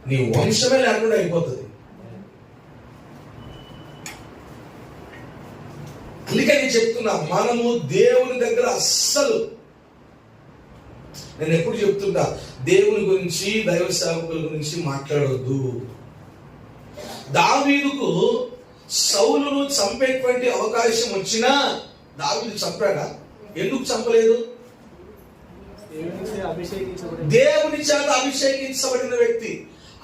నీ వంశమే లేకుండా అయిపోతుంది. అందుకని చెప్తున్నా, మనము దేవుని దగ్గర అస్సలు, నేను ఎప్పుడు చెప్తుంటా, దేవుని గురించి దైవ సేవకుల గురించి మాట్లాడొద్దు. దావీదుకు సౌలును చంపేటువంటి అవకాశం వచ్చినా దావీదు చంపాడా? ఎందుకు చంపలేదు? దేవుని చేత అభిషేకించబడిన వ్యక్తి.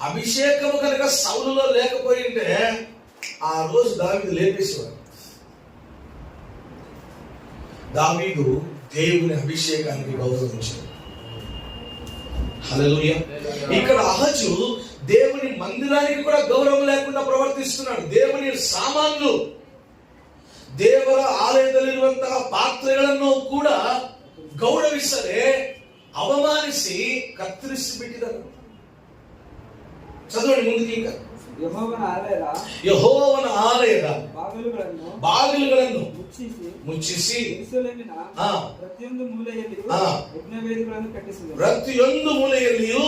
అభిషేకము కనుక సౌలులో లేకపోయింటే ఆ రోజు దావీదు లేపేసేవాడు. దావీదు దేవుని అభిషేకానికి గౌరవించాడు. హల్లెలూయా. ఇక్కడ అహజు దేవుని మందిరానికి కూడా గౌరవం లేకుండా ప్రవర్తిస్తున్నాడు. దేవుని సామాన్లు, ದೇವರ ಆಲಯದಲ್ಲಿರುವಂತಹ ಪಾತ್ರೆಗಳನ್ನು ಕೂಡ ಗೌರವಿಸದೆ ಅವಮಾನಿಸಿ ಕತ್ತರಿಸಿ ಬಿಟ್ಟಿದ್ದಾರೆ. ಚದವಣಿ ಮುಂದಕ್ಕೆ ಈಗ ಯೆಹೋವನ ಆಲಯದ ಬಾಗಿಲುಗಳನ್ನು ಮುಚ್ಚಿಸಿ ಪ್ರತಿಯೊಂದು ಮೂಲೆಯಲ್ಲಿಯೂ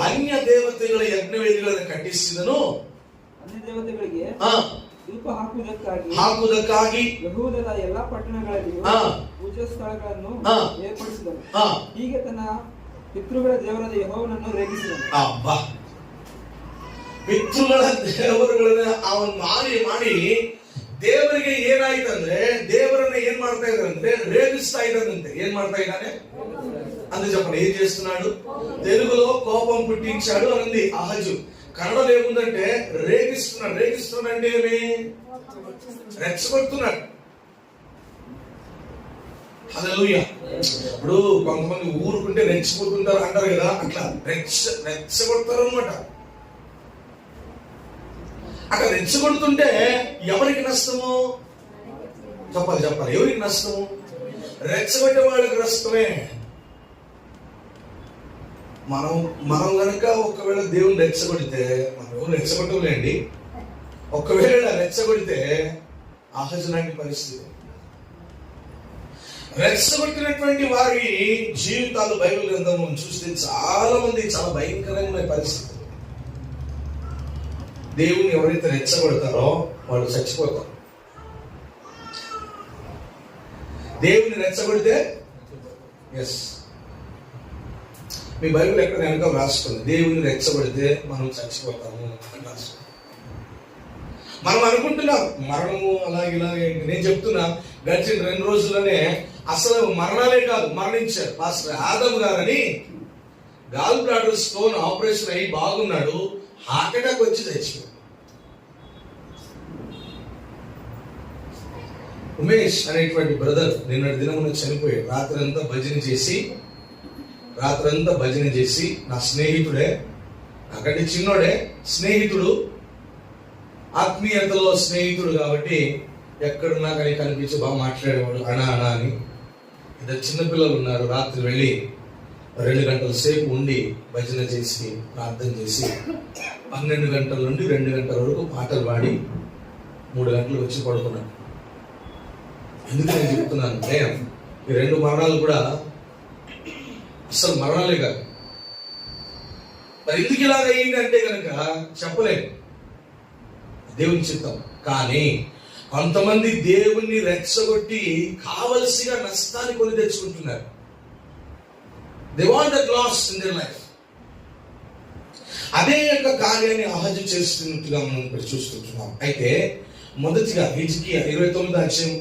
ಅನ್ಯ ದೇವತೆಗಳ ಯಜ್ಞವೇದಿಗಳನ್ನು ಕಟ್ಟಿಸಿದನು. ಅನ್ಯ ದೇವತೆಗಳಿಗೆ ಧೂಪ ಹಾಕುವುದಕ್ಕಾಗಿ ಯೆಹೂದದ ಎಲ್ಲಾ ಪಟ್ಟಣಗಳಲ್ಲಿಯೂ ಪೂಜಾ ಸ್ಥಳಗಳನ್ನು ಏರ್ಪಡಿಸಿದನು. ಹೀಗೆ ತನ್ನ ಪಿತೃಗಳ ದೇವರಾದ ಯೆಹೋವನನ್ನು ರೇಗಿಸಿದನು. ಪಿತೃಗಳ ದೇವರುಗಳನ್ನ ಅವನು ಮಾಡಿ ದೇವರಿಗೆ ಏನಾಯ್ತಂದ್ರೆ ದೇವರನ್ನ ఏం ಮಾಡ್ತಾ ಇದ್ದಾರಂటే రేగిస్తా ఇದ್ದಾనంటే ఏం ಮಾಡ್ತಾ ఇದ್ದಾನೆ అందు చెప్పండి. ఏం చేస్తున్నాడు? తెలుగులో కోపం పుట్టించాడు అన్నది అహజు. కన్నడలో ఏముందంటే రేగిస్తున్నాడు. రేగిస్తున్నాడు అంటే ఏమి? రెచ్చగొడుతున్నాడు. హల్లెలూయా. ఇప్పుడు కొంతమంది ఊరుకుంటే రెచ్చిపోతుంటారు అంటారు కదా, అట్లా రెచ్చగొడతారు అనమాట. అక్కడ రెచ్చగొడుతుంటే ఎవరికి నష్టము? చెప్పాలి. ఎవరికి నష్టము? రెచ్చగొట్టే వాళ్ళకి నష్టమే. మనం గనక ఒకవేళ దేవుని రెచ్చగొడితే, మనం ఎవరు రెచ్చగొట్టలేండి, ఒకవేళ రెచ్చగొడితే అహజు లాంటి పరిస్థితి. రెచ్చగొట్టినటువంటి వారి జీవితాలు బైబిల్ గ్రంథం చూస్తే చాలా మంది చాలా భయంకరమైన పరిస్థితి. దేవుని ఎవరైతే రెచ్చగొడతారో వాళ్ళు చచ్చిపోతారు. దేవుని రెచ్చగొడితే ఎస్, మీ బైబిల్ ఎక్కడ వెనక రాసుకుంది, దేవుని రెచ్చగొడితే మనం చచ్చిపోతాము అని రాసుకుంది. మనం అనుకుంటున్నాం మరణము అలాగే. నేను చెప్తున్నా, గడిచిన 2 రోజుల్లోనే అసలు మరణాలే కాదు, మరణించారు. పాస్టర్ ఆదమ్ గారని గాల్ బ్లాడర్ స్టోన్ ఆపరేషన్ అయ్యి బాగున్నాడు, హార్ట్ అటాక్ వచ్చి చచ్చిపోయాడు. ఉమేష్ అనేటువంటి బ్రదర్ నిన్నటి దినమున చనిపోయాడు. రాత్రంతా భజన చేసి నా స్నేహితుడే, నాకంటే చిన్నోడే, స్నేహితుడు, ఆత్మీయతలో స్నేహితుడు కాబట్టి ఎక్కడున్నా కానీ కనిపించి బాగా మాట్లాడేవాడు. అనా అని. 2 చిన్నపిల్లలు ఉన్నారు. రాత్రి వెళ్ళి 2 గంటల సేపు ఉండి భజన చేసి ప్రార్థన చేసి 12 గంటల నుండి 2 గంటల వరకు పాటలు పాడి 3 గంటలకు వచ్చి పడుకున్నాను. ఎందుకు నేను చెప్తున్నాను అంటే, ఈ 2 మరణాలు కూడా అసలు మరణాలే కాదు. మరి ఎందుకు ఇలాగ అయ్యిందంటే కనుక చెప్పలేము, దేవుని చిత్తం. కానీ కొంతమంది దేవుణ్ణి రెచ్చగొట్టి కావలసిగా నష్టాన్ని కొని తెచ్చుకుంటున్నారు. They want that loss in their life. అదే యొక్క కార్యాన్ని అహజు చేస్తున్నట్టుగా మనం ఇక్కడ చూస్తుంటున్నాం. అయితే మొదటిగా హిజ్కియా 29వ అధ్యాయం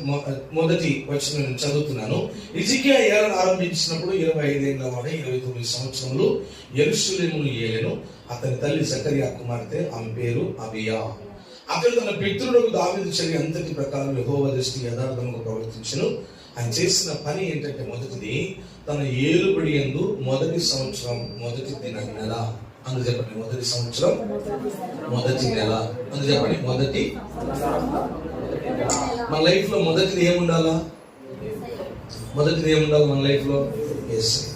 మొదటి వచనం నేను చదువుతున్నాను. హిజ్కియా ఏలన ఆరంభించినప్పుడు 25 ఏళ్ల వాడే 29 సంవత్సరములు యెరూషలేమును ఏలెను. అతని తల్లి జకరియా కుమార్తె, ఆమె పేరు అబియా. అతడు తన పితరులకు దావీదు చర్య అంతటి ప్రకారం యెహోవా దృష్టికి యథార్థంగా ప్రవర్తించెను. ఆయన చేసిన పని ఏంటంటే, మొదటిది తన ఏలుబడి యందు మొదటి సంవత్సరం మొదటి నెల. అందుకు చెప్పండి, మొదటి సంవత్సరం మొదటి నెల. అందుకు చెప్పండి, మొదటి. మన లైఫ్ లో మొదటిది ఏముండాలా? మన లైఫ్ లో యేసయ్య.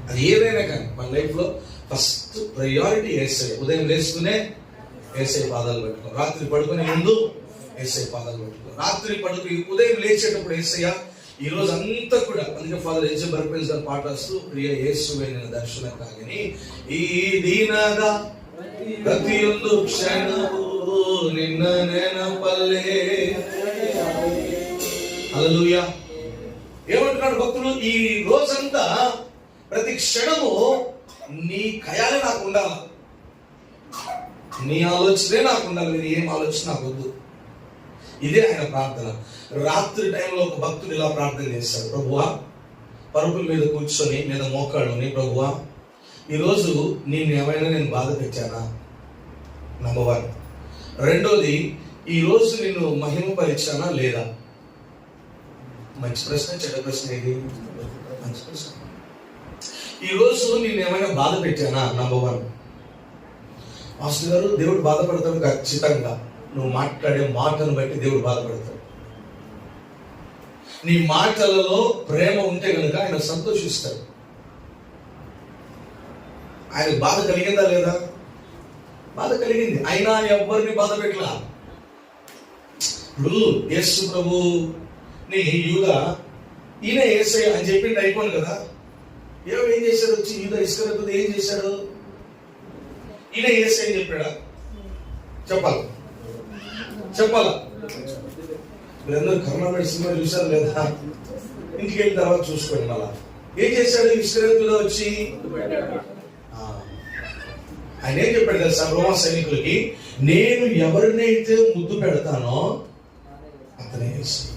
అది ఏదైనా కానీ మన లైఫ్ లో ఫస్ట్ ప్రయారిటీ యేసయ్య. ఉదయం లేస్తూనే యేసయ్య పాదాలు పెట్టుకో, రాత్రి పడుకునే ముందు యేసయ్య పాదాలు పెట్టుకో, రాత్రి ఉదయం లేచేటప్పుడు యేసయ్య. ఈ రోజు అంతా కూడా అందుకే ఫాదర్ హెచ్ బర్పెన్స్ గారు పాట రాస్తూ, ప్రియ యేసువే నిన్న దర్శనం కాగని ఈ దీనగా ప్రతియొందు క్షణము నిన్న నెనపల్లే. హల్లెలూయా. ఏమంటున్నాడు భక్తులు? ఈ రోజంతా ప్రతి క్షణము నీ ఖయాలే నాకు ఉండాలి, నీ ఆలోచనే నాకు ఉండాలి, నీ ఏం ఆలోచన నాకు వద్దు. ఇదే ఆయన ప్రార్థన. రాత్రి టైంలో ఒక భక్తుడు ఇలా ప్రార్థన చేస్తాడు, ప్రభువా, పరుపుల మీద కూర్చొని మీద మోకాళ్ళుని, ప్రభువా, ఈరోజు నేను ఏమైనా బాధ పెట్టానా? నంబర్ 1. రెండోది, ఈ రోజు నిన్ను మహిమపరిచానా లేదా? మంచి ప్రశ్న, చెడ్డ ప్రశ్న ఇది? మంచి ప్రశ్న. ఈ రోజు నేను ఏమైనా బాధ పెట్టానా? నంబర్ 1. మాస్టర్ గారు, దేవుడు బాధపడతాడు ఖచ్చితంగా. నువ్వు మాట్లాడే మాటను బట్టి దేవుడు బాధపడతాడు. నీ మాటలలో ప్రేమ ఉంటే కనుక ఆయన సంతోషిస్తాడు. ఆయన బాధ కలిగిందా లేదా? బాధ కలిగింది. అయినా ఎవరిని బాధ పెట్టలా. ఇప్పుడు యేసు ప్రభుని యూదా ఈయన యేసయ్య అని చెప్పింది అయిపోయింది కదా. ఏం చేశాడు? వచ్చి యూదా ఇస్కరియోతు ఏం చేశాడు? ఈయన యేసయ్య అని చెప్పాడా? చెప్పాలా? మీరందరూ కరుణామణి సినిమా చూసారు లేదా? ఇంటికి వెళ్ళిన తర్వాత చూసుకోండి. మళ్ళా ఏం చేశాడు ఇస్కరియోతు వచ్చి? ఆయన ఏం చెప్పాడు తెలుసా రోమా సైనికులకి? నేను ఎవరినైతే ముద్దు పెడతానో అతనే యేసయ్య.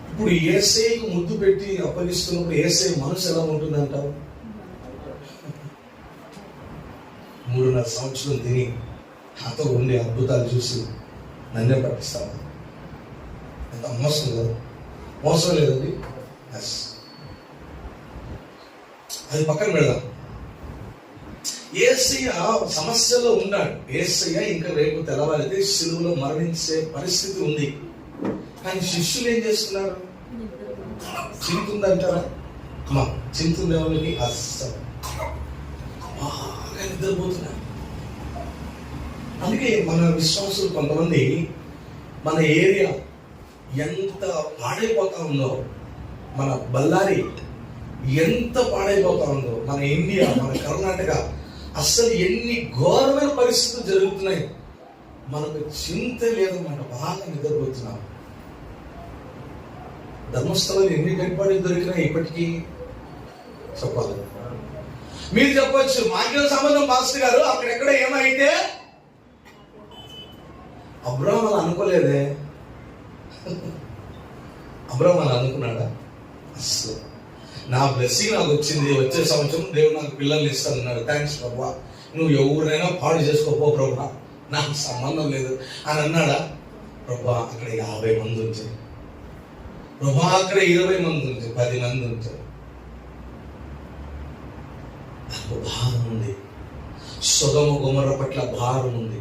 ఇప్పుడు యేసయ్యకు ముద్దు పెట్టి అప్పగిస్తున్నప్పుడు యేసయ్య మనసు ఎలా ఉంటుందంటావు? 3.5 సంవత్సరం తిని నాతో ఉండి అద్భుతాలు చూసి నన్నే పట్టిస్తాను. ఎంత మోసం కదా? మోసం లేదండి. అది పక్కన పెడదాం. యేసయ్య సమస్యలో ఉన్నాడు. యేసయ్య ఇంకా రేపు తెల్లవారితే సిలువలో మరణించే పరిస్థితి ఉంది. కానీ శిష్యులు ఏం చేస్తున్నారు? చింతుందంటారా? చింతుంది ఎవరికి? అస్సలు బాగా నిద్రపోతున్నారు. అందుకే మన విశ్వాసులు కొంతమంది మన ఏరియా ఎంత పాడైపోతా ఉందో, మన బళ్ళారి ఎంత పాడైపోతా ఉందో, మన ఇండియా, మన కర్ణాటక, అస్సలు ఎన్ని ఘోరమైన పరిస్థితులు జరుగుతున్నాయి. మనకు చింత లేదన్నమాట. బాగా నిద్రపోతున్నాం. ధర్మస్థలంలో ఎన్ని డెడ్ బాడీలు దొరికినాయి ఇప్పటికీ? చెప్పాలి. మీరు చెప్పొచ్చు, మాకేం సంబంధం మాస్టర్ గారు, అక్కడెక్కడ ఏమైతే? అబ్రాహాము అలా అనుకోలేదే. అబ్రాహాము అలా అనుకున్నాడా? అస్సలు. నా బ్లెస్సింగ్ నాకు వచ్చింది, వచ్చే సంవత్సరం దేవుడు నాకు పిల్లల్ని ఇస్తానన్నాడు. థ్యాంక్స్ ప్రభా, నువ్వు ఎవరినైనా పాడు చేసుకోపో ప్రభా, నాకు సంబంధం లేదు అని అన్నాడా? ప్రభా అక్కడ 50 మంది ఉంచారు, ప్రభా అక్కడ 20 మంది ఉంచారు, 10 మంది ఉంచారు. నాకు భారం ఉంది. సొదొమ గొమొర్రా పట్ల భారం ఉంది.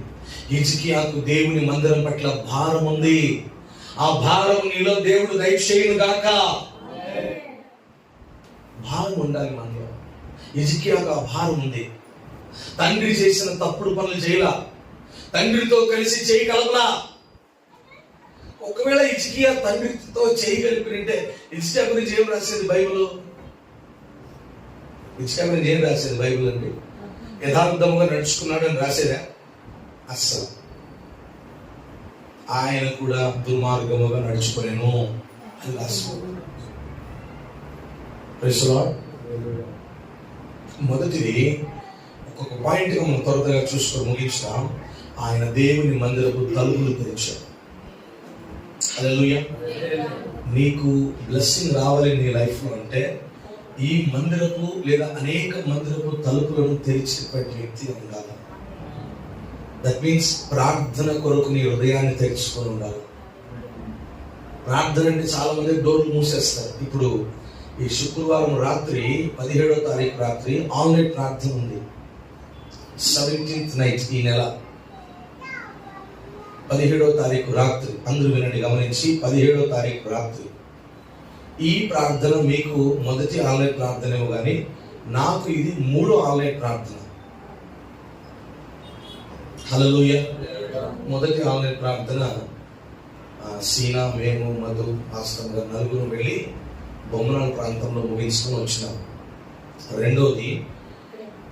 హిజ్కియాకు దేవుని మందిరం పట్ల భారం ఉంది. ఆ భారం నీలో దేవుడు దయచేయును గాక. భారం ఉండాలి మనలో. హిజ్కియాకు ఆ భారం ఉంది. తండ్రి చేసిన తప్పుడు పనులు చేయలా, తండ్రితో కలిసి చేయగలపలా. ఒకవేళ హిజ్కియా తండ్రితో చేయగలిపినంటే హిజ్కియా గురించి ఏం రాసేది బైబిల్? హిజ్కియా గురించి ఏం రాసేది బైబిల్ అండి? యథార్థముగా నడుచుకున్నాడు అని రాసేదా? అస్సలు. ఆయన కూడా దుర్మార్గముగా నడుచుకోలేను అని రాసుకో. మొదటిది ఒక్కొక్క పాయింట్ గా మనం త్వరగా చూసుకొని ముగించాం. ఆయన దేవుని మందిరపు తలుపులు తెరిచాడు. హల్లెలూయా. నీకు బ్లెస్సింగ్ రావాలి నీ లైఫ్ లో అంటే ఈ మందిరపు లేదా అనేక మందిరపు తలుపులను తెరిచేటువంటి వ్యక్తి ఉండాలి. దట్ మీన్స్ ప్రార్థన కొరకు నీ హృదయాన్ని తెరుచుకొని ఉండాలి. ప్రార్థన అంటే చాలా మంది డోర్లు మూసేస్తారు. ఇప్పుడు ఈ శుక్రవారం రాత్రి 17వ తారీఖు రాత్రి ఆన్లైన్ ప్రార్థన ఉంది. 17th నైట్, ఈ నెల 17వ తారీఖు రాత్రి. అందరూ వినండి, గమనించి. 17వ తారీఖు రాత్రి ఈ ప్రార్థన మీకు మొదటి ఆన్లైన్ ప్రార్థన ఏమో కానీ నాకు ఇది 3వ ఆన్లైన్ ప్రార్థన. హల్లెలూయా. మొదటి ఆన్లైన్ ప్రార్థన సీనా, మేము, మధు, ఆస్తం గారు నలుగురు వెళ్ళి బొమ్మనాడు ప్రాంతంలో ముగించుకొని వచ్చినాం. రెండోది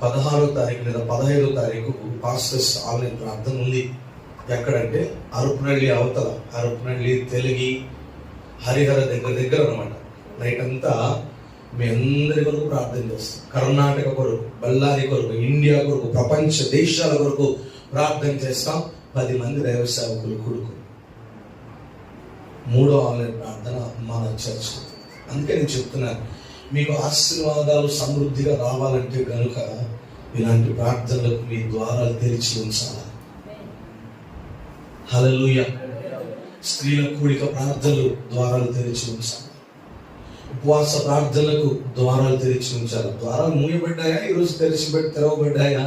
16వ తారీఖు లేదా 15వ తారీఖు పాస్టర్స్ ఆన్లైన్ ప్రార్థన ఉంది. ఎక్కడంటే అరుపునల్లి అవతల, అరుపునల్లి, తెలుగి, హరిహర దగ్గర అనమాట. నైట్ అంతా మీ అందరి కొరకు ప్రార్థన చేస్తాం. కర్ణాటక కొరకు, బళ్ళారి కొరకు, ఇండియా కొరకు, ప్రపంచ దేశాల కొరకు ప్రార్థన చేస్తాం. 10 మంది దైవ సేవకులు కొడుకు. 3వ ఆన్లైన్ ప్రార్థన మన చర్చ్. అందుకే నేను చెప్తున్నాను, మీకు ఆశీర్వాదాలు సమృద్ధిగా రావాలంటే కనుక ఇలాంటి ప్రార్థనలకు మీ ద్వారాలు తెరిచి ఉంచాలి. హల్లెలూయా. స్త్రీల కూడిక ప్రార్థనలు ద్వారాలు తెరిచి ఉంచాలి. ఉపవాస ప్రార్థనలకు ద్వారాలు తెరిచి ఉంచాలి. ద్వారాలు మూయబడ్డాయా? ఈరోజు తెరవబడ్డాయా?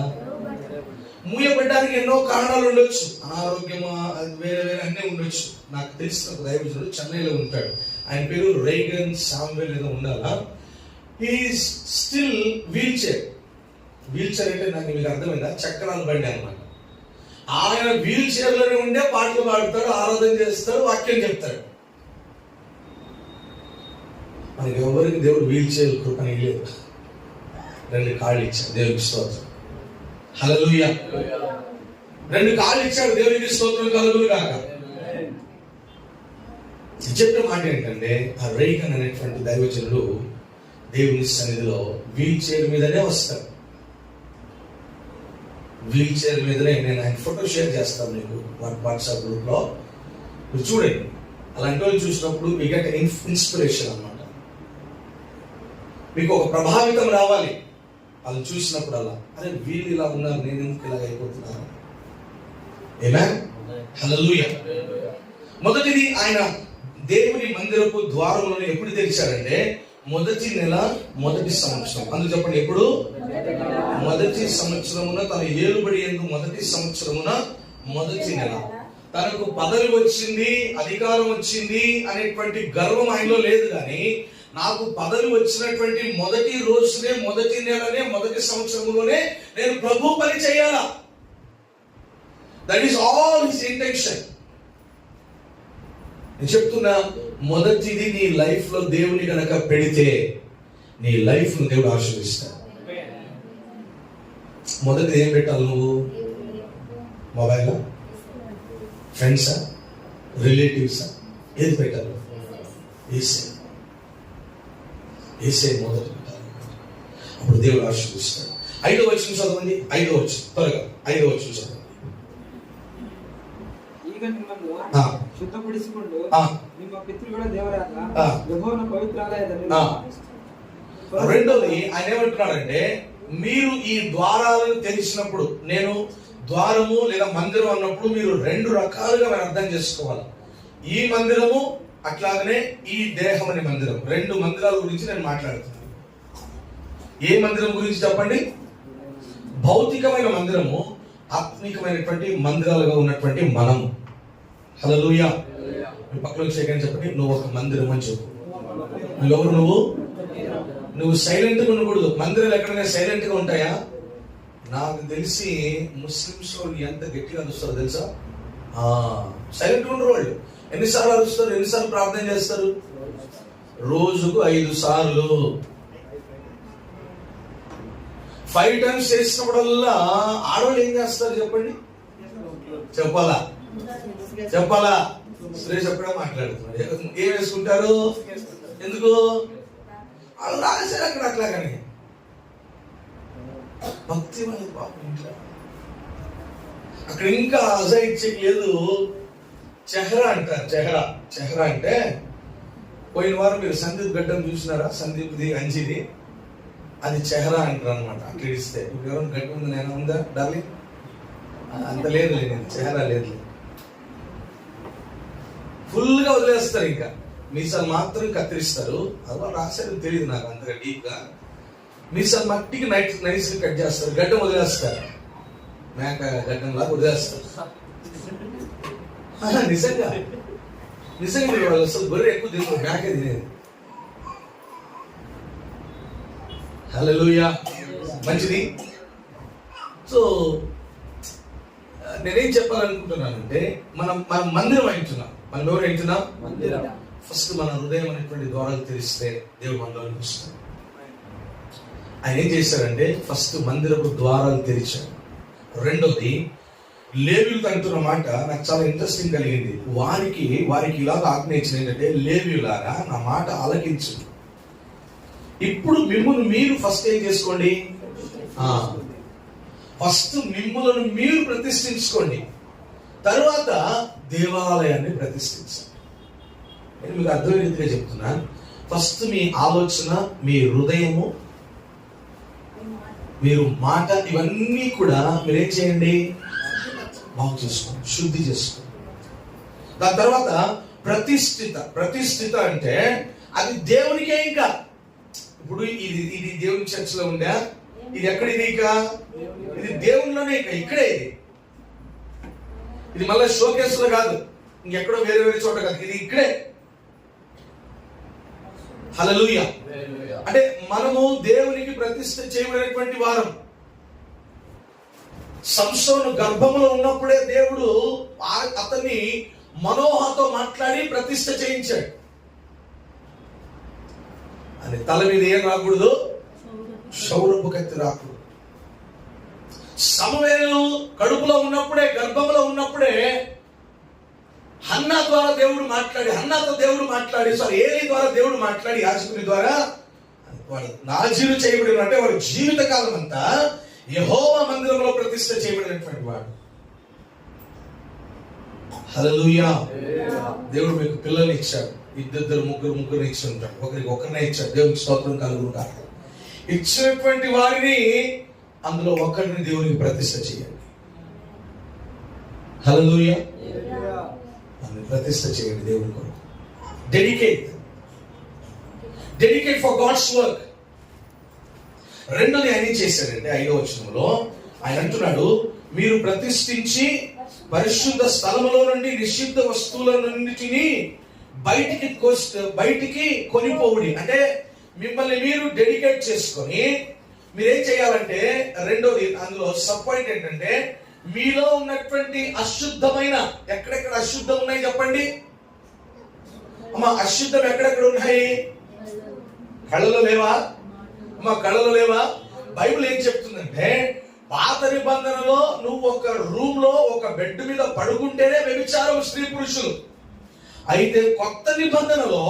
మూయబడ్డానికి ఎన్నో కారణాలు ఉండొచ్చు. అనారోగ్యమా, వేరే వేరే అన్నీ ఉండొచ్చు. నాకు తెలిసిన ఒక దైవజనుడు చెన్నైలో ఉంటాడు. ఆయన పేరు రైగన్ సామ్వెల్ ఏదో ఉండాలా. He is still wheelchair. Wheelchair అంటే నాకు మీకు అర్థమైందా? చక్రాల బండి అన్నమాట. ఆయన వీల్ చైర్ లోనే ఉండే పాటలు పాడతాడు, ఆరాధన చేస్తాడు, వాక్యం చెప్తాడు. మనకి ఎవరికి దేవుడు వీల్ చైర్ కృపని లేదు. 2 కాళ్ళు ఇచ్చాడు, దేవునికి స్తోత్రం. హల్లెలూయా. 2 కాళ్ళు ఇచ్చాడు, దేవునికి స్తోత్రం కలుగును గాక. చెప్పిన మాట ఏంటంటే, ఆ రైగన్ అనేటువంటి దైవజనుడు దేవుని సన్నిధిలో వీల్ చైర్ మీదనే వస్తాడు. వీల్ చైర్ మీదనే, నేను ఆయన ఫోటో షేర్ చేస్తాను మీకు వాట్సాప్ గ్రూప్ లో. మీరు చూడండి, అలాంటి వాళ్ళు చూసినప్పుడు మీ గెట్ ఇన్స్పిరేషన్ అన్నమాట. మీకు ఒక ప్రభావితం రావాలి వాళ్ళు చూసినప్పుడు. అలా అరే వీళ్ళు ఇలా ఉన్నారు, నేను ఎందుకు ఇలాగ అయిపోతున్నాను. ఆమేన్. హల్లెలూయా. మొదటిది, ఆయన దేవుని మందిరపు ద్వారములను ఎప్పుడు తెరిచారంటే మొదటి నెల మొదటి సంవత్సరం. అందుకు చెప్పండి, ఎప్పుడు? మొదటి సంవత్సరమున, తన ఏలుబడి యందు మొదటి సంవత్సరమున మొదటి నెల. తనకు పదవి వచ్చింది, అధికారం వచ్చింది అనేటువంటి గర్వం ఆయనలో లేదు. కానీ నాకు పదవి వచ్చినటువంటి మొదటి రోజునే, మొదటి నెలనే, మొదటి సంవత్సరంలోనే నేను ప్రభు పని చేయాలా. That is all his intention. నేను చెప్తున్నా, మొదటిది నీ లైఫ్ లో దేవుని కనుక పెడితే నీ లైఫ్ ను దేవుడు ఆశీర్వదిస్తాడు. మొదటిది ఏం పెట్టాలి నువ్వు? మొబైలా, ఫ్రెండ్సా, రిలేటివ్సా? ఏది పెట్టాలి? ఏసే మొదటి పెట్టాలి. అప్పుడు దేవుడు ఆశీర్వదిస్తాడు. 5వ వచనం చదవండి. 5వ వచనం త్వరగా. 5వ వచనం చదవండి. ಶುದ್ಧಪಡಿಸಿಕೊಂಡು ನಿಮ್ಮ ಪಿತೃಗಳ ದೇವರಾದ ಯೆಹೋವನ ಪವಿತ್ರಾಲಯದಲ್ಲಿ. రెండోది ఆయన ఏమంటున్నాడంటే, మీరు ఈ ద్వారాలను తెలిసినప్పుడు, నేను ద్వారము లేదా మందిరం అన్నప్పుడు మీరు 2 రకాలుగా మనం అర్థం చేసుకోవాలి. ఈ మందిరము, అట్లాగనే ఈ దేహం అనే మందిరం. 2 మందిరాల గురించి నేను మాట్లాడుతున్నాను. ఏ మందిరం గురించి చెప్పండి? భౌతికమైన మందిరము, ఆత్మికమైనటువంటి మందిరాలుగా ఉన్నటువంటి మనము. హల్లెలూయా. మీ పక్కన సెకండ్ చెప్పండి, నువ్వు ఒక మందిరం అని చెప్పు. నువ్వెవరు? నువ్వు సైలెంట్ గా ఉండకూడదు. మందిరాలు ఎక్కడైనా సైలెంట్ గా ఉంటాయా? నాకు తెలిసి ముస్లిమ్స్ వాళ్ళు ఎంత గట్టిగా అరుస్తారో తెలుసా? సైలెంట్ గా ఉండరు వాళ్ళు. ఎన్నిసార్లు అరుస్తారు? ఎన్నిసార్లు ప్రార్థన చేస్తారు? రోజుకు 5 సార్లు. 5 times చేసినప్పుడల్లా ఆడవాళ్ళు ఏం చేస్తారు చెప్పండి? చెప్పాలా? స్త్రీ చెప్పడం మాట్లాడుతున్నారు. ఏం వేసుకుంటారు? ఎందుకు? వాళ్ళు రాశారు అక్కడ అట్లాగని. భక్తి వాళ్ళ పాపం ఇంట్లో అక్కడ ఇంకా అజైత్యం లేదు. చెహరా అంటారు. చెహరా అంటే, పోయిన వారం మీరు సందీప్ గడ్డం చూసినారా? సందీప్ది అంజిది, అది చెహరా అంటారు అనమాట. అట్లా ఇస్తే ఇప్పుడు ఎవరైనా గడ్డం ఉంది, నేను ఉందా డార్లింగ్? అంత లేదు, చెహరా లేదు. ఫుల్ గా వదిలేస్తారు. ఇంకా మీసాలు మాత్రం కత్తిరిస్తారు. అలా రాశారు తెలియదు నాకు అంతగా డీప్ గా. మీసాలు మట్టికి నైస్ కట్ చేస్తారు, గడ్డం వదిలేస్తారు. మేక గడ్డం లాగా వదిలేస్తారు. నిజంగా వాళ్ళు అసలు గొర్రె ఎక్కువ తినరు, మేకే తినేది. హల్లెలూయా. మంచిది. సో నేనేం చెప్పాలనుకుంటున్నానంటే, మనం మందిరం అయింటున్నాం. మనం ఎవరు అయింటున్నాం? ఫస్ట్ మన హృదయం అనేటువంటి ద్వారాలు తెరిస్తే దేవుడు మనలోకి వస్తాడు. ఆయన ఏం చేశారంటే, ఫస్ట్ మందిరపు ద్వారాలు తెరిచాడు. రెండోది, లేవీయులు అంటున్న మాట నాకు చాలా ఇంట్రెస్టింగ్ కలిగింది. వారికి ఇలాగ ఆజ్ఞయించిన ఏంటంటే, లేవీయులారా నా మాట ఆలకించు. ఇప్పుడు మిమ్మల్ని మీరు ఫస్ట్ ఏం చేసుకోండి? ఫస్ట్ మిమ్మల్ని మీరు ప్రతిష్ఠించుకోండి, తర్వాత దేవాలయాన్ని ప్రతిష్ఠించండి. నేను మీకు అర్థమైన రీతిగా చెప్తున్నా. ఫస్ట్ మీ ఆలోచన, మీ హృదయము, మీరు మాట ఇవన్నీ కూడా మీరేం చేయండి, బాగు చేసుకోండి, శుద్ధి చేసుకోండి. దాని తర్వాత ప్రతిష్ఠిత అంటే అది దేవునికే. ఇంకా ఇప్పుడు ఇది దేవుని చర్చలో ఉందా, ఇది ఎక్కడ, ఇది ఇది దేవునిలోనే, ఇక్కడే ఇది మళ్ళీ షోకేసులో కాదు, ఇంకెక్కడో వేరే చోట కాదు, ఇది ఇక్కడే. హల్లెలూయా. అంటే మనము దేవునికి ప్రతిష్ఠ చేయబడినటువంటి వారం. సంసోను గర్భంలో ఉన్నప్పుడే దేవుడు అతన్ని మనోహతో మాట్లాడి ప్రతిష్ఠ చేయించాడు. అని తల మీద ఏం రాకూడదు, క్షౌరపు కత్తి రాకూడదు. సమూయేలు కడుపులో ఉన్నప్పుడే, గర్భంలో ఉన్నప్పుడే హన్నా ద్వారా దేవుడు మాట్లాడి, ఏలీ ద్వారా దేవుడు మాట్లాడి, యాజకుని ద్వారా వాడు నాజీరు చేయబడిన, అంటే వాడి జీవిత కాలం అంతా యెహోవా మందిరంలో ప్రతిష్ఠ చేయబడినటువంటి వాడు. హల్లెలూయా. దేవుడు మీకు పిల్లల్ని ఇచ్చాడు, ఇద్దరు ముగ్గురు ఇచ్చి ఉంటాడు, ఒకరినే ఇచ్చాడు. దేవునికి స్తోత్రం కలుగును గాక. ఇచ్చినటువంటి వారిని అందులో ఒకరిని దేవునికి ప్రతిష్ఠ చేయండి. హల్లెలూయా. ప్రతిష్ఠ చేయండి దేవుని కొరకు. Dedicate for God's work. రెండోది ఆయన ఏం చేశాడంటే 5వ వచనంలో ఆయన అంటున్నాడు, మీరు ప్రతిష్ఠించి పరిశుద్ధ స్థలములో నుండి నిషిద్ధ వస్తువులన్నిటిని బయటికి కొనిపోవుడి. అంటే మిమ్మల్ని మీరు డెడికేట్ చేసుకొని మీరేం చేయాలంటే, రెండోది అందులో సబ్ పాయింట్ ఏంటంటే, మీలో ఉన్నటువంటి అశుద్ధమైన, ఎక్కడెక్కడ అశుద్ధం ఉన్నాయి చెప్పండి అమ్మా. అశుద్ధం ఎక్కడెక్కడ ఉన్నాయి? కళ్ళలో లేవా అమ్మా? కళ్ళలో లేవా? బైబిల్ ఏం చెప్తుందంటే, పాత నిబంధనలో నువ్వు ఒక రూమ్ లో ఒక బెడ్ మీద పడుకుంటేనే వ్యభిచారం స్త్రీ పురుషులు. అయితే కొత్త నిబంధనలో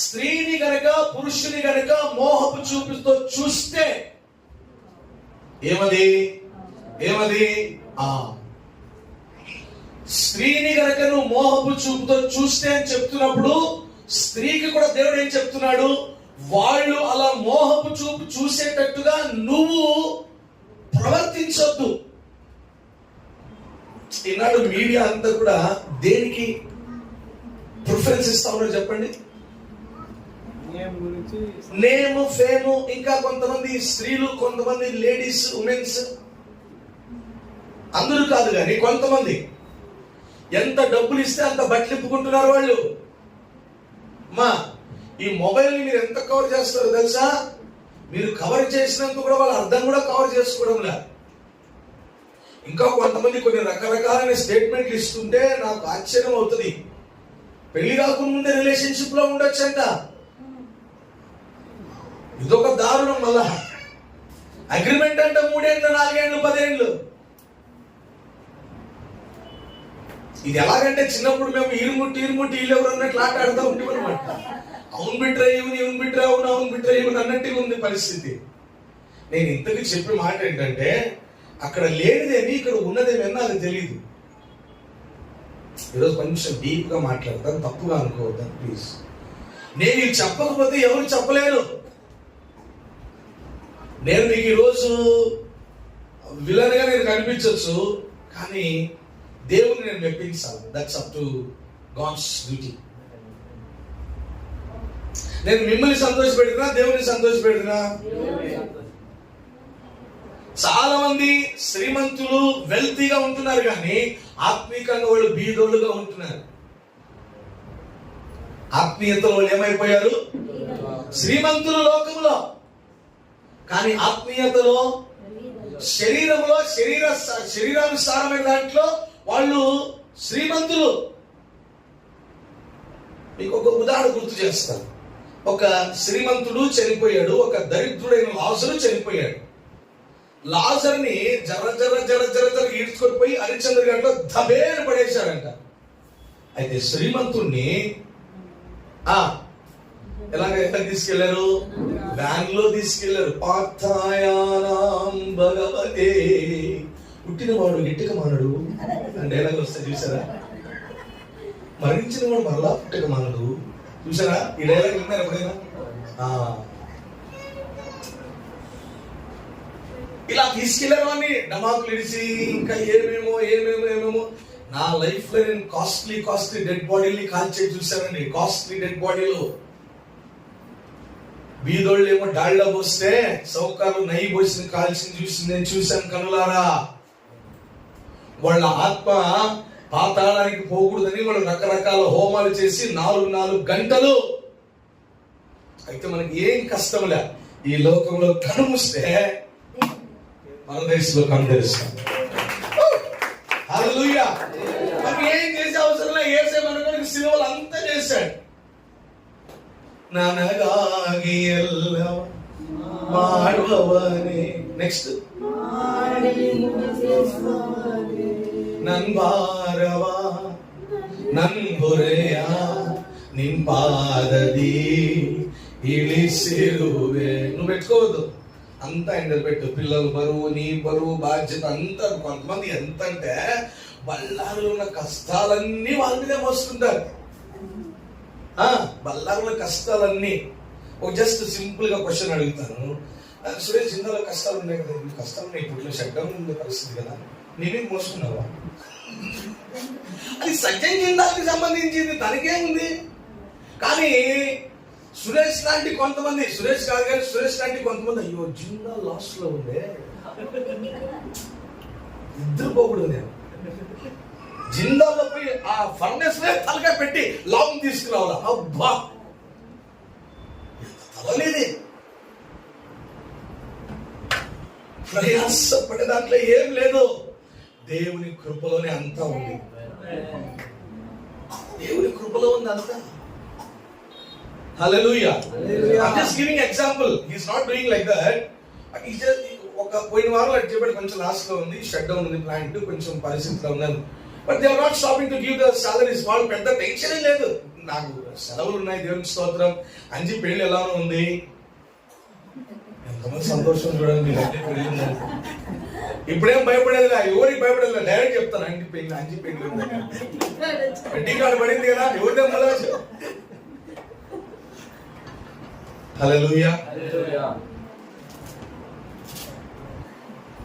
స్త్రీని గనక పురుషుని గనక మోహపు చూపుతో చూస్తే ఏమది? స్త్రీని గనక నువ్వు మోహపు చూపుతో చూస్తే అని చెప్తున్నప్పుడు, స్త్రీకి కూడా దేవుడు ఏం చెప్తున్నాడు? వాళ్ళు అలా మోహపు చూపు చూసేటట్టుగా నువ్వు ప్రవర్తించొద్దు. ఈనాడు మీడియా అంతా కూడా దేనికి ప్రిఫరెన్స్ ఇస్తా ఉన్నారు చెప్పండి? నేమ్, ఫేమ్, ఇంకా కొంతమంది స్త్రీలు, కొంతమంది లేడీస్, ఉమెన్స్, అందరూ కాదు కానీ కొంతమంది ఎంత డబ్బులు ఇస్తే అంత బట్టలు ఇప్పుకుంటున్నారు వాళ్ళు. మా ఈ మొబైల్ ని మీరు ఎంత కవర్ చేస్తారో తెలుసా? మీరు కవర్ చేసినంత కూడా వాళ్ళ అర్థం కూడా కవర్ చేసుకోవడం లేదు. ఇంకా కొంతమంది కొన్ని రకరకాలైన స్టేట్మెంట్లు ఇస్తుంటే నాకు ఆశ్చర్యం అవుతుంది. పెళ్లి కాకుండా రిలేషన్షిప్ లో ఉండొచ్చంట. ఇదొక దారుణం. మళ్ళా అగ్రిమెంట్ అంటే 3 ఏళ్ళు, 4 ఏళ్ళు, 10 ఏళ్ళు. ఇది ఎలాగంటే చిన్నప్పుడు మేము ఈరుముట్టి వీళ్ళు ఎవరు అన్నట్లు ఆట ఆడుతూ ఉంటాం అనమాట. అవును బిడ్ర ఈవెన్ బిడ్ర, అవును బిడ్ర ఈవెన్ అన్నట్టుగా ఉంది పరిస్థితి. నేను ఇంతకు చెప్పే మాట ఏంటంటే, అక్కడ లేనిదేమి ఇక్కడ ఉన్నదేమి నాకు తెలియదు. ఈరోజు కొంచెం డీప్ గా మాట్లాడతాను, తప్పుగా అనుకోవద్దాను ప్లీజ్. నేను ఇది చెప్పకపోతే ఎవరు చెప్పలేరు. నేను మీకు ఈరోజు విలన్ గా నేను కనిపించవచ్చు, కానీ దేవుని నేను మెప్పించాలి. That's up to God's duty. నేను మిమ్మల్ని సంతోషపెట్టినా, దేవుని సంతోషపెట్టినా. చాలా మంది శ్రీమంతులు వెల్తీగా ఉంటున్నారు, కానీ ఆత్మీయంగా వాళ్ళు బీదోళ్ళుగా ఉంటున్నారు. ఆత్మీయతలో వాళ్ళు ఏమైపోయారు? శ్రీమంతులు లోకంలో, కానీ ఆత్మీయతలో, శరీరంలో, శరీరానుసారమైన దాంట్లో వాళ్ళు శ్రీమంతులు. మీకు ఒక ఉదాహరణ గుర్తు చేస్తాను. ఒక శ్రీమంతుడు చనిపోయాడు, ఒక దరిద్రుడైన లాజరు చనిపోయాడు. లాజర్ని జర ఈడ్చుకొని పోయి హరిశ్చంద్ర గంటలో దబేరు పడేశాడంట. అయితే శ్రీమంతుణ్ణి ఎలాగ తీసుకెళ్లారు? వ్యాన్ లో తీసుకెళ్లారు. పార్థాయానాం భగవతే, పుట్టిన వాడు గిట్టక మానడు అని డైలాగ్ వస్తే చూసారా? మరణించిన వాడు మరలా పుట్టక మానడు. చూసారా ఈ డైలాగ్ విన్నారు ఎప్పుడైనా? ఇలా తీసుకెళ్లారు అని డమాకులు ఇడిచి ఇంకా ఏమేమో. నా లైఫ్ లో నేను కాస్ట్లీ డెడ్ బాడీని కాల్చేది చూశానండి. కాస్ట్లీ డెడ్ బాడీలు. బీదోళ్ళు ఏమో డాళ్ళ పోస్తే సౌకర్యాలు నెయ్యి పోసి కాల్చింది నేను చూశాను కనులారా. వాళ్ళ ఆత్మ పాతాళానికి పోకూడదని వాళ్ళు రకరకాల హోమాలు చేసి 4 గంటలు. అయితే మనకి ఏం కష్టంలే, ఈ లోకంలో కనుమూస్తే పరదేశంలో కను తెరుస్తాం. హల్లెలూయా. మనకి ఏం చేసే అవసరం లేదు. యేసే మనకు సిలువలు అంతా చేశాడు. ನನಗಾಗಿ ಎಲ್ಲ ಮಾಡುವವನೇ. ನೆಕ್ಸ್ಟ್, ನನ್ ಭಾರವ ನನ್ ಹೊರೆಯ ನಿನ್ ಪಾದದಿ ಇಳಿಸಿರುವೆ. నువ్వు పెట్టుకోవద్దు, అంతా ఎండలు పెట్టు. పిల్లలు బరువు, నీ బరువు, బాధ్యత అంతా. కొంతమంది ఎంత అంటే బల్లారులో ఉన్న కష్టాలన్నీ వాళ్ళ మీదే మోసుకుంటారు. బల్లారులో కష్టాలన్నీ. ఒక జస్ట్ సింపుల్ గా క్వశ్చన్ అడుగుతాను. సురేష్, జిందాలో కష్టాలు ఉన్నాయి కదా, కష్టాలు ఉన్నాయి, ఇప్పుడు షట్డౌన్ ఉండే పరిస్థితి కదా, నీవే మోసుకున్నావా? అది సజ్జన్ జిందాల్కి సంబంధించింది, తనకే ఉంది. కానీ సురేష్ లాంటి కొంతమంది, సురేష్ కాదు కానీ సురేష్ లాంటి కొంతమంది, అయ్యో జిందా లాస్ట్ లో ఉందే, ఇద్దరు పోకూడదు. నేను జిందాలో పోయి ఆ ఫర్నెస్ తలగా పెట్టి లాంగ్ తీసుకురావాలా? అబ్బా, తలనేది. ప్రయాసపడే దాంట్లో ఏం లేదు. దేవుని కృపలోనే అంతా ఉంది. దేవుని కృపలో ఉంది అంతా. Hallelujah. I'm just giving example. He's not doing like that. He just ఒక పోయిన వారం అటు చెప్పాడు, కొంచెం లాస్ట్ లో ఉంది, షట్ డౌన్ ఉంది ప్లాంట్, కొంచెం పరిస్థితిలో ఉన్నాను. But they are not stopping to give the salaries. వాళ్ళు పెద్ద టెన్షన్ లేదు. నాకు సెలవులు ఉన్నాయి, దేవునికి స్తోత్రం. అంజి పెళ్లి ఎలా ఉంది, ఎంతమంది సంతోషం చూడండి. ఇప్పుడేం భయపడేది, ఎవరికి భయపడేది, డైరెక్ట్ చెప్తాను. అంజి పెళ్లి ఉంది, పెట్టి కార్డు పడింది కదా, ఎవరిదే మళ్ళా. Hallelujah.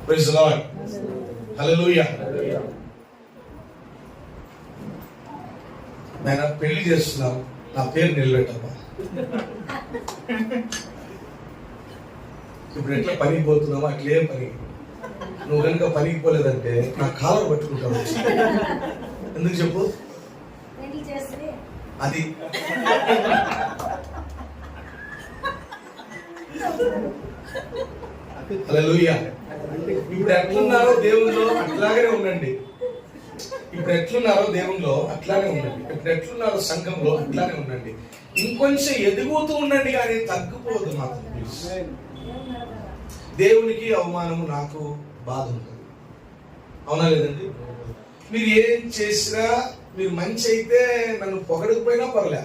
Praise the Lord. Hallelujah. నేను పెళ్లి చేస్తున్నాను, నా పేరు నిలబెట్టమ్మా. ఇప్పుడు ఎట్లా పనికి పోతున్నావా అట్లే పని. నువ్వు కనుక పనికి పోలేదంటే నా కాలర్ పట్టుకుంటావు. ఎందుకు చెప్పు? అది హల్లెలూయా. ఇప్పుడు ఎట్లున్నారో దేవునిలో అట్లాగే ఉండండి. ఇప్పుడు ఎట్లున్నారో దేవునిలో అట్లానే ఉండండి. ఇప్పుడు ఎట్లున్నారో సంఘంలో అట్లానే ఉండండి. ఇంకొంచెం ఎదుగుతూ ఉండండి, కానీ తగ్గిపోదు మాత్రం. దేవునికి అవమానం, నాకు బాధ ఉంటుంది. అవునా లేదండి? మీరు ఏం చేసినా, మీరు మంచి అయితే నన్ను పొగడకపోయినా పర్లే.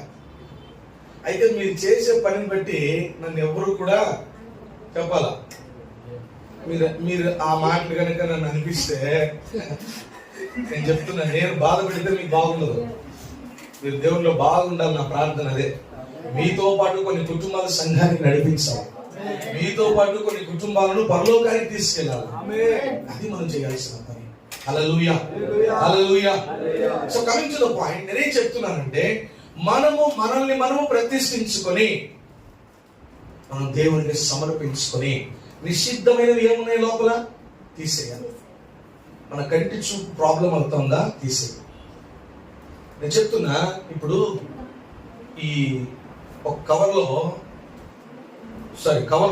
అయితే మీరు చేసే పనిని బట్టి నన్ను ఎవరు కూడా చెప్పాలా. మీరు ఆ మాటలు కనుక నన్ను అనిపిస్తే, నేను చెప్తున్నా, నేను బాధపడితే మీకు బాగుండదు. మీరు దేవునిలో బాగుండాలి. నా ప్రార్థన అదే. మీతో పాటు కొన్ని కుటుంబాల సంఘానికి నడిపించాలి. మీతో పాటు కొన్ని కుటుంబాలను పరలోకానికి తీసుకెళ్ళాలి. అది మనం చేయాల్సిన పని. Hallelujah, hallelujah. So coming to the point, నేనేం చెప్తున్నానంటే, మనల్ని మనము ప్రతిష్ఠించుకొని, మనం దేవునికి సమర్పించుకొని, నిషిద్ధమైనవి ఏమున్నాయి లోపల తీసేయాలి. మన కంటి చూపు ప్రాబ్లం అవుతుందా, తీసేయాలి. నేను చెప్తున్నా, ఇప్పుడు ఈ ఒక కవర్లో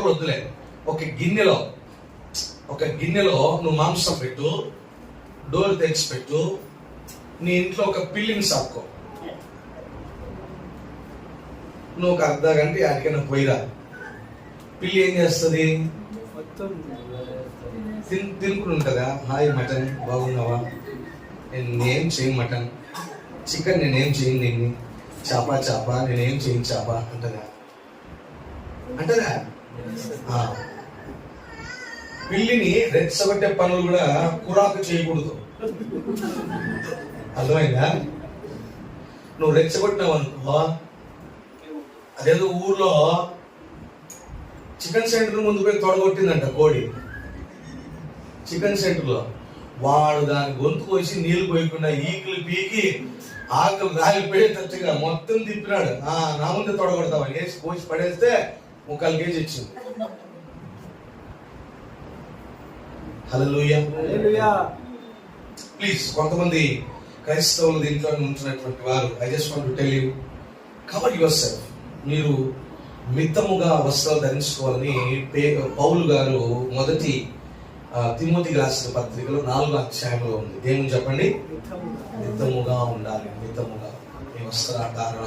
వద్దులే, ఒక గిన్నెలో నువ్వు మాంసం పెట్టు, డోర్ తెచ్చి పెట్టు, నీ ఇంట్లో ఒక పిల్లిని సాక్కో, నువ్వు ఒక అర్ధ గంట యాడికైనా పోయిరా. పిల్లి ఏం చేస్తుంది? తినుకుని ఉంటుందా? హాయ్ మటన్ బాగున్నావా, నేనేం చేయను మటన్, చికెన్ నేనేం చేయను, నేను చేప నేనేం చేయను చేప అంటదా? పిల్లిని రెచ్చగొట్టే పనులు కూడా కురాకు చేయకూడదు. అర్థమైందా? నువ్వు రెచ్చగొట్టినావు అనుకో, అదేదో ఊర్లో చికెన్ సెంటర్ ముందు పోయి తొడగొట్టిందంట కోడి. చికెన్ సెంటర్లో. వాడు దాని గొంతు కోసి నీళ్లు పోయకుండా ఈకలు పీకి ఆకలి రాలిపోయేటట్టుగా మొత్తం తిప్పినాడు. నా ముందే తొడగొడతావా వేసి కోసి పడేస్తే 3/4 kg ఇచ్చింది. హల్లెలూయా. ప్లీజ్, కొంతమంది క్రైస్తవులు దీంట్లో ఉంటున్నటువంటి వారు, I just want to tell you, cover your self. మీరు మితముగా వస్త్రాలు ధరించుకోవాలని పౌలు గారు మొదటి తిమోతికి రాసిన పత్రికలో 4వ అధ్యాయంలో ఉంది. ఏమని చెప్పండి? మితముగా ఉండాలి. మితముగా మీ వస్త్రధారణ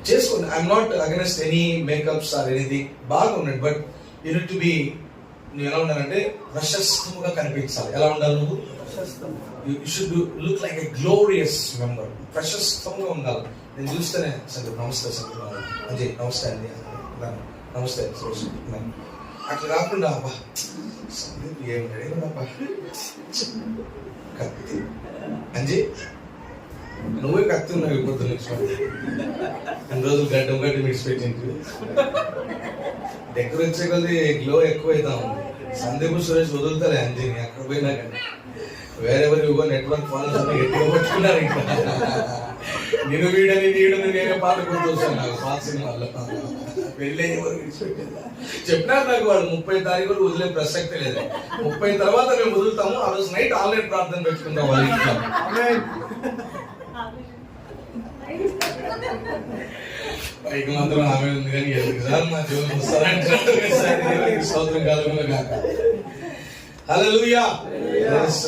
చేసుకోండి. I'm not against any makeups or anything. బాగా ఉండండి, but you need to be, నువ్వు ఎలా ఉండాలంటే ప్రశస్తముగా కనిపించాలి. ఎలా ఉండాలి? నువ్వు you should look like a glorious member. ప్రశస్తంగా ఉండాలి. నేను చూస్తేనే సందీప్ నమస్తే, సందీప్ అంజయ్ నమస్తే అండి, నమస్తే సురేష్, అట్లా కాకుండా అబ్బా సందీప్ ఏమన్నాడేమోనబ్బా కత్తి అంజయ్ నువ్వే కత్తి ఉన్నావు ఇప్పుడు ఎన్ని రోజులు గడ్డ విడిచిపెట్టింది. దగ్గర వచ్చే కొద్ది గ్లో ఎక్కువ అవుతా ఉంది. సందీప్ సురేష్ వదులుతారే అంజయ్ ఎక్కడ పోయినా కానీ. వేరెవరు నెట్వర్క్ ఫాలోస్ అన్నీ ఎక్కువ పట్టుకున్నారు. ఇంకా నేను వీడని నీడని నేనే పాట గుర్తొస్తాను నాకు పాత సినిమాల్లో. పెళ్ళి చెప్పినారు నాకు వాళ్ళు 30 తారీఖు వదిలే ప్రసక్తి లేదు. 30 తర్వాత మేము వదులుతాము. ఆ రోజు నైట్ ఆన్లైన్ ప్రార్థన పెట్టుకుంటాం వాళ్ళ ఇంట్లో. పైకి మాత్రం ఆమె ఉంది కానీ ఎందుకు సార్ మా దేవునికి వస్తారంటే స్తోత్రం కలుగును గాక. హల్లెలూయా.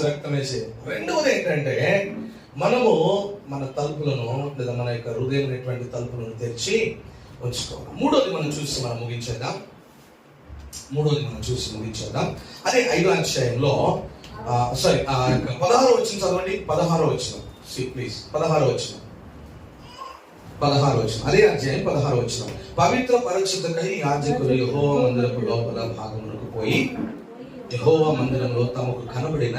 రక్తం వేసి. రెండవది ఏంటంటే మనము మన తలుపులను లేదా మన యొక్క హృదయం అనేటువంటి తలుపులను తెరిచి ఉంచుకోవాలి. మూడోది మనం చూసి ముగించేద్దాం. అదే 5వ అధ్యాయంలో 16వ వచనం చదవండి. 16వ వచనం ప్లీజ్. 16వ వచనం అదే అధ్యాయం 16వ వచనం. పవిత్ర పరిశుద్ధకై యాజకులు యెహోవా మందిరపు లోపల భాగమునకు పోయి యెహోవా మందిరంలో తమకు కనబడిన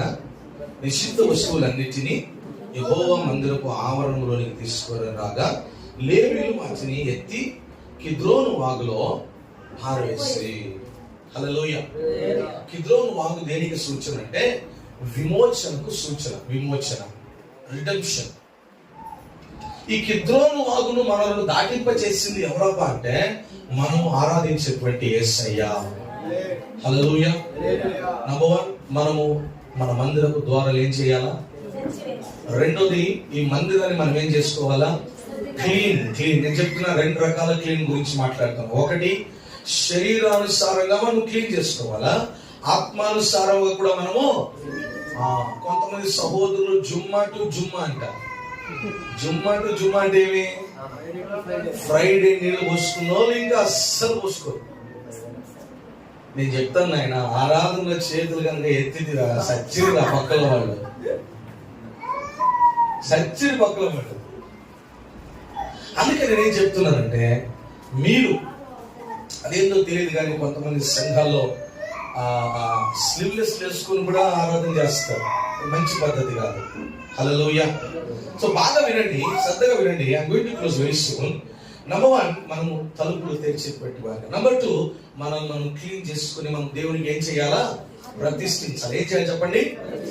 నిషిద్ధ వస్తువులన్నిటినీ యెహోవా మందిరపు ఆవరణంలోనికి తీసుకొని రాగా లేవీయులు వాటిని ఎత్తి కిద్రోను వాగులో పారవేసి. హల్లెలూయా. కిద్రోను వాగు దేనికి సూచన అంటే విమోచనకు సూచన. విమోచన, రిడెంప్షన్. ఈ కిద్రోను వాగును మనల్ని దాటింప చేసింది ఎవరబ్బా అంటే మనం ఆరాధించేటువంటి యేసయ్య. హల్లెలూయా. నంబర్ 1, మనము మన మందిరపు ద్వారాలు ఏం చేయాలా? రెండోది, ఈ మందిరాన్ని మనం ఏం చేసుకోవాలా? క్లీన్. నేను చెప్తున్నా 2 రకాల క్లీన్ గురించి మాట్లాడతాను. ఒకటి, శరీరానుసారంగా మనం క్లీన్ చేసుకోవాలా, ఆత్మానుసారంగా కూడా మనము. కొంతమంది సహోదరులు జుమ్మా టు జుమ్మా అంటారు. జుమ్మా టు జుమ్మా అంటే ఏమి? ఫ్రైడే నీళ్ళు పోసుకున్నో ఇంకా అస్సలు పోసుకోరు. నేను చెప్తాను ఆయన ఆరాధన చేతులు కనుక ఎత్తిదిరా సచ్చిరిరా పక్కల వాళ్ళు, సచ్చిరి పక్కల వాళ్ళు. అందుకే నేనేం చెప్తున్నానంటే మీరు అదేందో తెలియదు కానీ కొంతమంది సంఘాల్లో స్లీవ్లెస్ వేసుకుని కూడా ఆరాధన చేస్తారు. మంచి పద్ధతి కాదు. హల్లెలూయా. సో బాగా వినండి, శ్రద్ధగా వినండి. I'm going to close very soon. Number 1, మనము తలుపులు తెరిచేటువంటి వారు. నంబర్ 2, మనం క్లీన్ చేసుకుని మనం దేవునికి ఏం చేయాలా? ప్రతిష్ఠించాలి. ఏం చేయాలి చెప్పండి?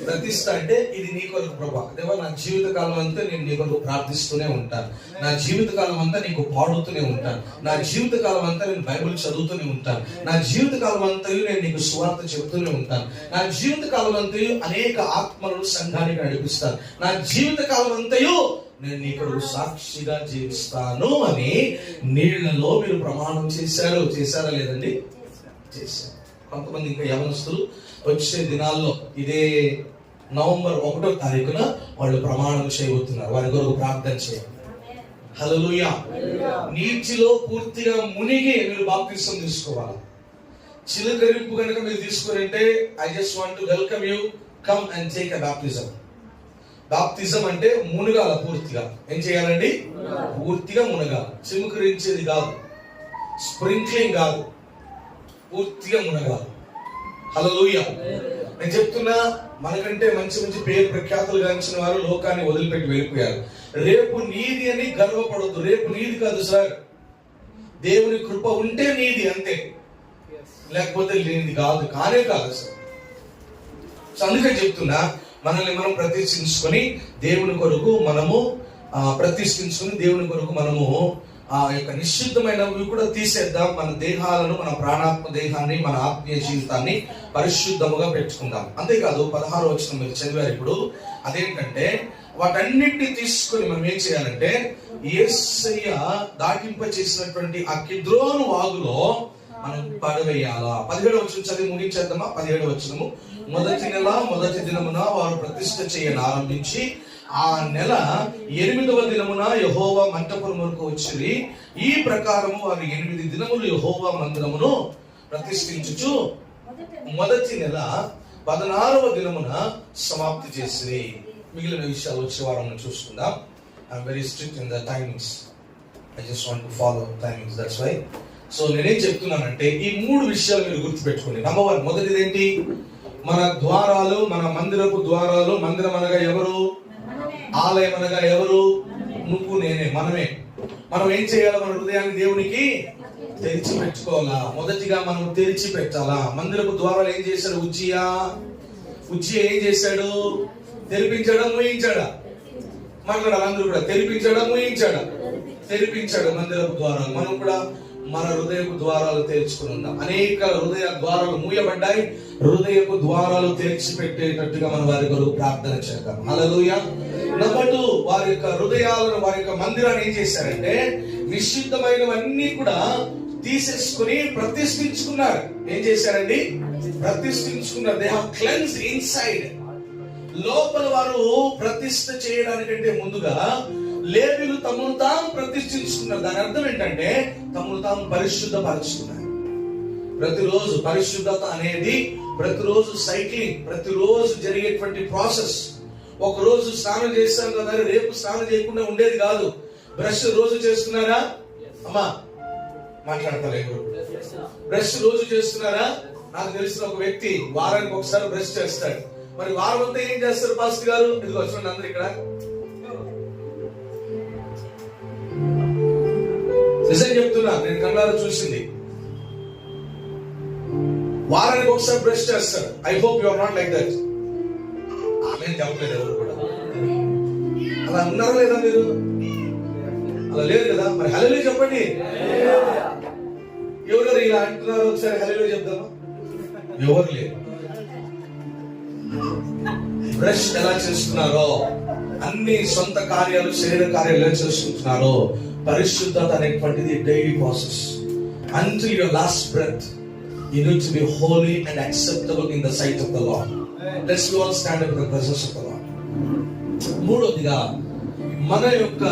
ప్రతిష్ఠ అంటే ఇది నీ కొరకు ప్రభా దేవా, నా జీవిత కాలం అంతా నేను నీ కొరకు ప్రార్థిస్తూనే ఉంటాను. నా జీవిత కాలం అంతా నీకు పాడుతూనే ఉంటాను. నా జీవిత కాలం అంతా నేను బైబిల్ చదువుతూనే ఉంటాను. నా జీవిత కాలం అంతా నేను నీకు సువార్త చెబుతూనే ఉంటాను. నా జీవిత కాలం అంతా అనేక ఆత్మలను సంఘానికి నడిపిస్తాను. నా జీవిత కాలం అంతయు నేను నీ కొరకు సాక్షిగా జీవిస్తాను అని నీళ్లలో మీరు ప్రమాణం చేశారా లేదండి? చేశారు. కొంతమంది ఇంకా యవనస్తులు వచ్చే దినాల్లో ఇదే నవంబర్ 1వ తారీఖున వాళ్ళు ప్రమాణం చేయబోతున్నారు. వారి కొరకు ప్రార్థన చేయాలి. హల్లెలూయా. నీటిలో పూర్తిగా మునిగి మీరు బాప్తిసం తీసుకోవాలి. చిలకరింపు కనుక మీరు తీసుకురంటే I just want to welcome you, come and take a baptism. Baptism అంటే మునగాల. పూర్తిగా ఏం చేయాలండి? పూర్తిగా మునగాల. చిముకరించేది కాదు, స్ప్రింక్లింగ్ కాదు, పూర్తిగా మునగాలి. హల్లెలూయా. నేను చెప్తున్నా, మనకంటే మంచి మంచి పేరు ప్రఖ్యాతులు గాంచిన వారు లోకాన్ని వదిలిపెట్టి వెళ్ళిపోయారు. రేపు నీది అని గర్వపడొద్దు. రేపు నీది కాదు సార్, దేవుని కృప ఉంటే నీది అంతే, లేకపోతే నీది కాదు. కానే కాదు సార్. సో అందుకని చెప్తున్నా, మనల్ని మనం ప్రతిష్ఠించుకొని దేవుని కొరకు మనము ఆ యొక్క నిషిద్ధమైనవి కూడా తీసేద్దాం. మన దేహాలను, మన ప్రాణాత్మ దేహాన్ని, మన ఆత్మీయ జీవితాన్ని పరిశుద్ధముగా పెట్టుకుందాం. అంతేకాదు 16వ వచనం మీరు చదివారు ఇప్పుడు. అదేంటంటే వాటన్నిటిని తీసుకొని మనం ఏం చేయాలంటే యేసయ్య దాటింప చేసినటువంటి ఆ కిద్రోను వాగులో మనం పడవేయాలా. 17వ వచనం చదివి ముగించేద్దామా? 17వ వచనము, మొదటి నెల మొదటి దినమున వారు ప్రతిష్ఠ చేయని ఆరంభించి ఆ నెల 8వ దినమున యెహోవా మంటపమునకు వచ్చిరి. ఈ ప్రకారము వారు 8 దినములు యెహోవా మందిరమును ప్రతిష్ఠించుచు మొదటి నెల 16వ దినమున సమాప్తి చేసిరి. మిగిలిన విషయాలు వచ్చే వారం చూసుకుందాం. I'm very strict in the timings. I just want to follow timings, that's why. So నేనేం చెప్తున్నానంటే ఈ 3 విషయాలు మీరు గుర్తుపెట్టుకోండి. నంబర్ 1, మొదటిది ఏంటి? మన ద్వారాలు, మన మందిరపు ద్వారాలు. మందిరం అనగా ఎవరు? ఆలయం అనగా ఎవరు? నువ్వు, నేనే, మనమే. మనం ఏం చేయాలి? మన హృదయాన్ని దేవునికి తెరిచి పెట్టుకోవాలా. మొదటిగా మనం తెరిచి పెట్టాలా. మందిరపు ద్వారాలు ఏం చేశాడు ఉజ్జియా ఏం చేశాడు? తెరిపించడం, మూయించాడా? మాట్లాడాలి అందరూ కూడా. తెరిపించడం, మూయించాడా? తెరిపించాడు మందిరపు ద్వారాలు. మనం కూడా మన హృదయపు ద్వారాలు తెరుచుకుని ఉన్నాం. అనేక హృదయ ద్వారాలు మూయబడ్డాయి. హృదయపు ద్వారాలు తెరిచి పెట్టేటట్టుగా మనం వారి కొరకు ప్రార్థన చేద్దాం. హల్లెలూయా. నంబర్ 2, వారి యొక్క హృదయాలను, వారి యొక్క మందిరాన్ని ఏం చేశారంటే నిషిద్ధమైనవన్నీ కూడా తీసేసుకుని ప్రతిష్ఠించుకున్నారు. ఏం చేశారండి? ప్రతిష్ఠించుకున్నారు. They have cleansed inside. లోపల వారు ప్రతిష్ఠ చేయడానికంటే ముందుగా లేవీయులు తమను తాము ప్రతిష్ఠించుకున్నారు. దాని అర్థం ఏంటంటే తమను తాము పరిశుద్ధపరుచుకున్నారు. ప్రతిరోజు పరిశుద్ధత అనేది ప్రతిరోజు సైక్లింగ్, ప్రతిరోజు జరిగేటువంటి ప్రాసెస్. ఒక రోజు స్నానం చేస్తాం కదా, రేపు స్నానం చేయకుండా ఉండేది కాదు. బ్రష్ రోజు చేస్తున్నారా అమ్మా? మాట్లాడతారు. బ్రష్ రోజు చేస్తున్నారా? నాకు తెలిసిన ఒక వ్యక్తి వారానికి ఒకసారి బ్రష్ చేస్తాడు. మరి వారం అంతా ఏం చేస్తారు పాస్టర్ గారు? ఇదిగో చూడండి అందరు ఇక్కడ. నిజం చెప్తున్నా, నేను కళ్ళారా చూసింది. వారానికి ఒకసారి బ్రష్ చేస్తారు. I hope you are not like that. ఆమె చెప్పలేదు ఎవరు కూడా. అలా ఉన్నారా లేదా మీరు? అలా లేదు కదా. మరి హల్లెలూయా చెప్పండి. ఎవరు ఇలా అంటున్నారు? ఒకసారి హల్లెలూయా చెప్దామా? ఎవరు లేదు. బ్రష్ ఎలా చేస్తున్నారో, అన్ని సొంత కార్యాలు, శరీర కార్యాలు ఎలా చేసుకుంటున్నారో, పరిశుద్ధత అనేటువంటిది daily process. Until your last breath, you need to be holy and acceptable in the sight of the Lord. Let's all stand up in the presence of the Lord. మూడోదిగా మన యొక్క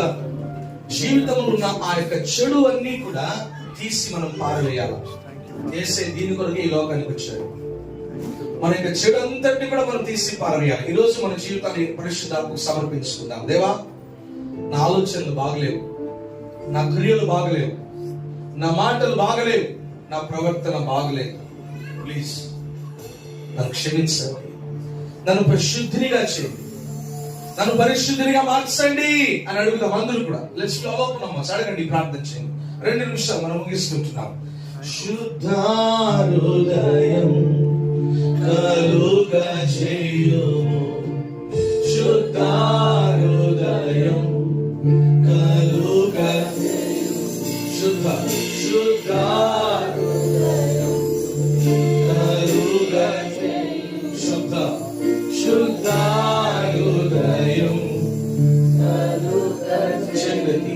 జీవితంలో ఉన్న ఆ యొక్క చెడు అన్ని కూడా తీసి మనం పారవేయాలి. యేసే దీని కొరకు ఈ లోకానికి వచ్చాడు. మన యొక్క చెడు అంతటిని కూడా మనం తీసి పారవేయాలి. ఈ రోజు మన జీవితాన్ని పరిశుద్ధాత్మకు సమర్పించుకుందాం. దేవా, నా ఆలోచనలు బాగలేవు, నా క్రియలు బాగలేవు, నా మాటలు బాగలేవు, నా ప్రవర్తన బాగలేదు. ప్లీజ్ నన్ను క్షమించండి, నన్ను పరిశుద్ధినిగా చేయండి, నన్ను పరిశుద్ధినిగా మార్చండి అని అడుగుతాం అందరూ కూడా. లెట్స్ ఓపెన్ అమ్మా, అడగండి, ప్రార్థన చేయండి. 2 నిమిషాలు మనం ముగిస్తుంటున్నాం. శుద్ధ హృదయం కలుగా చేయుము, శుద్ధ హృదయం కలుగా చేయుము, శుద్ధ హృదయం కలుగా చేయుము, శుద్ధ హృదయం కలుగా చేయుము.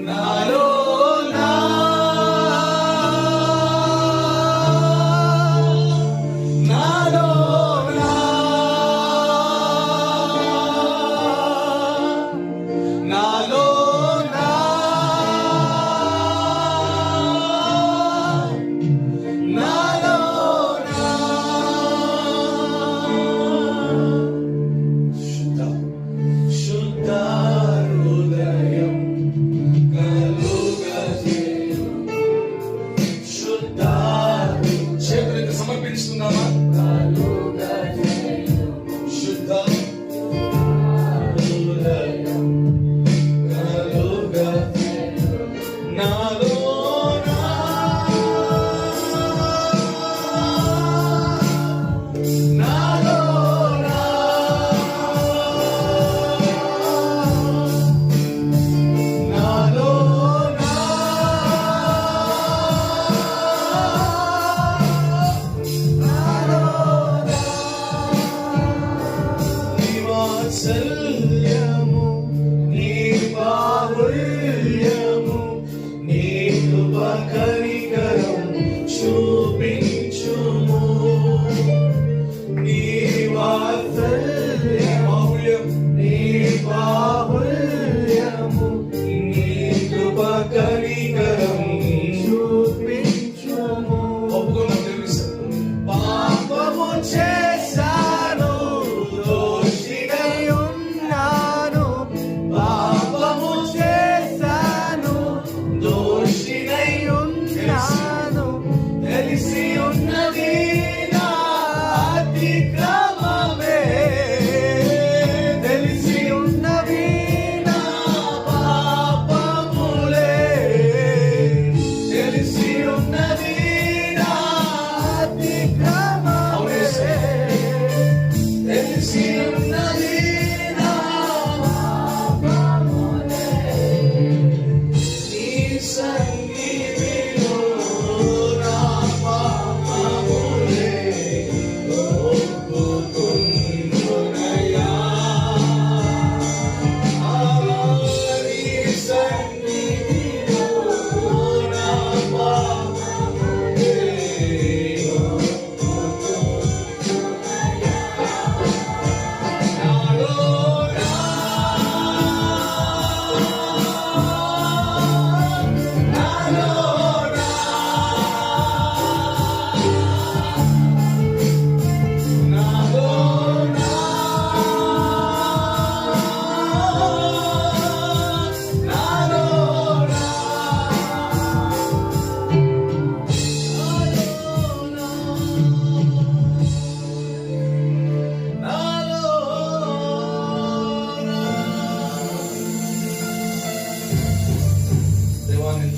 నాలో నాలో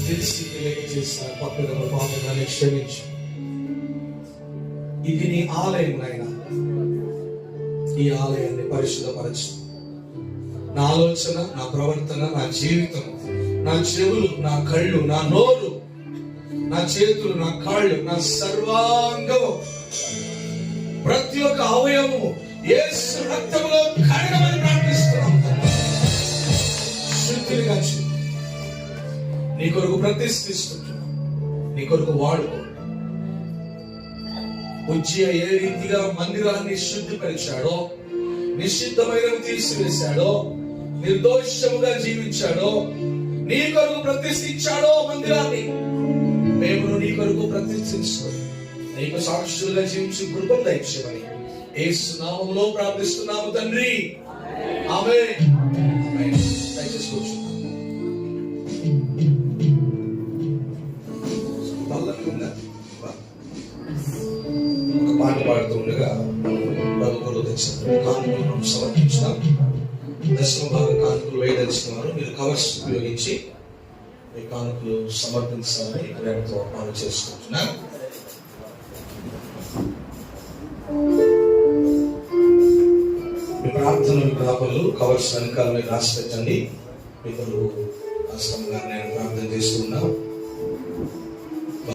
తెలిసి తెలియక చేసిన పక్కన పాపంగానే క్షమించు. ఇది నీ ఆలయం నాయన. ఈ ఆలయాన్ని పరిశుద్ధపరచు. నా ఆలోచన, నా ప్రవర్తన, నా జీవితం, నా చెవులు, నా కళ్ళు, నా నోరు, నా చేతులు, నా కాళ్ళు, నా సర్వాంగము, ప్రతి ఒక్క అవయవము యేసు రక్తములో కడగమని ప్రార్థిస్తున్నాం. శుద్ధిగా నీ కొరకు ప్రతిష్ఠిస్తున్నాం. నీ కొరకు వాడుకో. ఉజ్జియా ఏ రీతిగా మందిరాన్ని శుద్ధిపరిచాడో, నిషిద్ధమైనవి తీసివేశాడో, నిర్దోషముగా జీవించాడో, నీ కొరకు ప్రతిష్ఠించాడో మందిరాన్ని, మేము నీ కొరకు ప్రతిష్ఠించుకొని నీకు సాక్షులుగా జీవించి కృపను దయచేయమని యేసు నామములో ప్రార్థిస్తున్నాము తండ్రి. ఆమేన్. ఆమేన్. దయచేసి కూర్చున్నాం. ఒక పాట పాడుతూ ఉండగా ప్రభువులో తెచ్చిన కానుకలను సమర్పించినాం. దశమ భాగ కానుకలు వేయదలిచిన వారు మీరు కవర్స్ ఉపయోగించి మీ కానుకలు సమర్పించాలని ప్రేమతో ఆహ్వానం చేసుకుంటున్నాం. మీ ప్రార్థన విజ్ఞాపనలు కవర్స్ వెనకాల రాసి పెట్టండి. మీ కొరకు రాష్ట్రంగా నేను ప్రార్థన చేస్తున్నాను.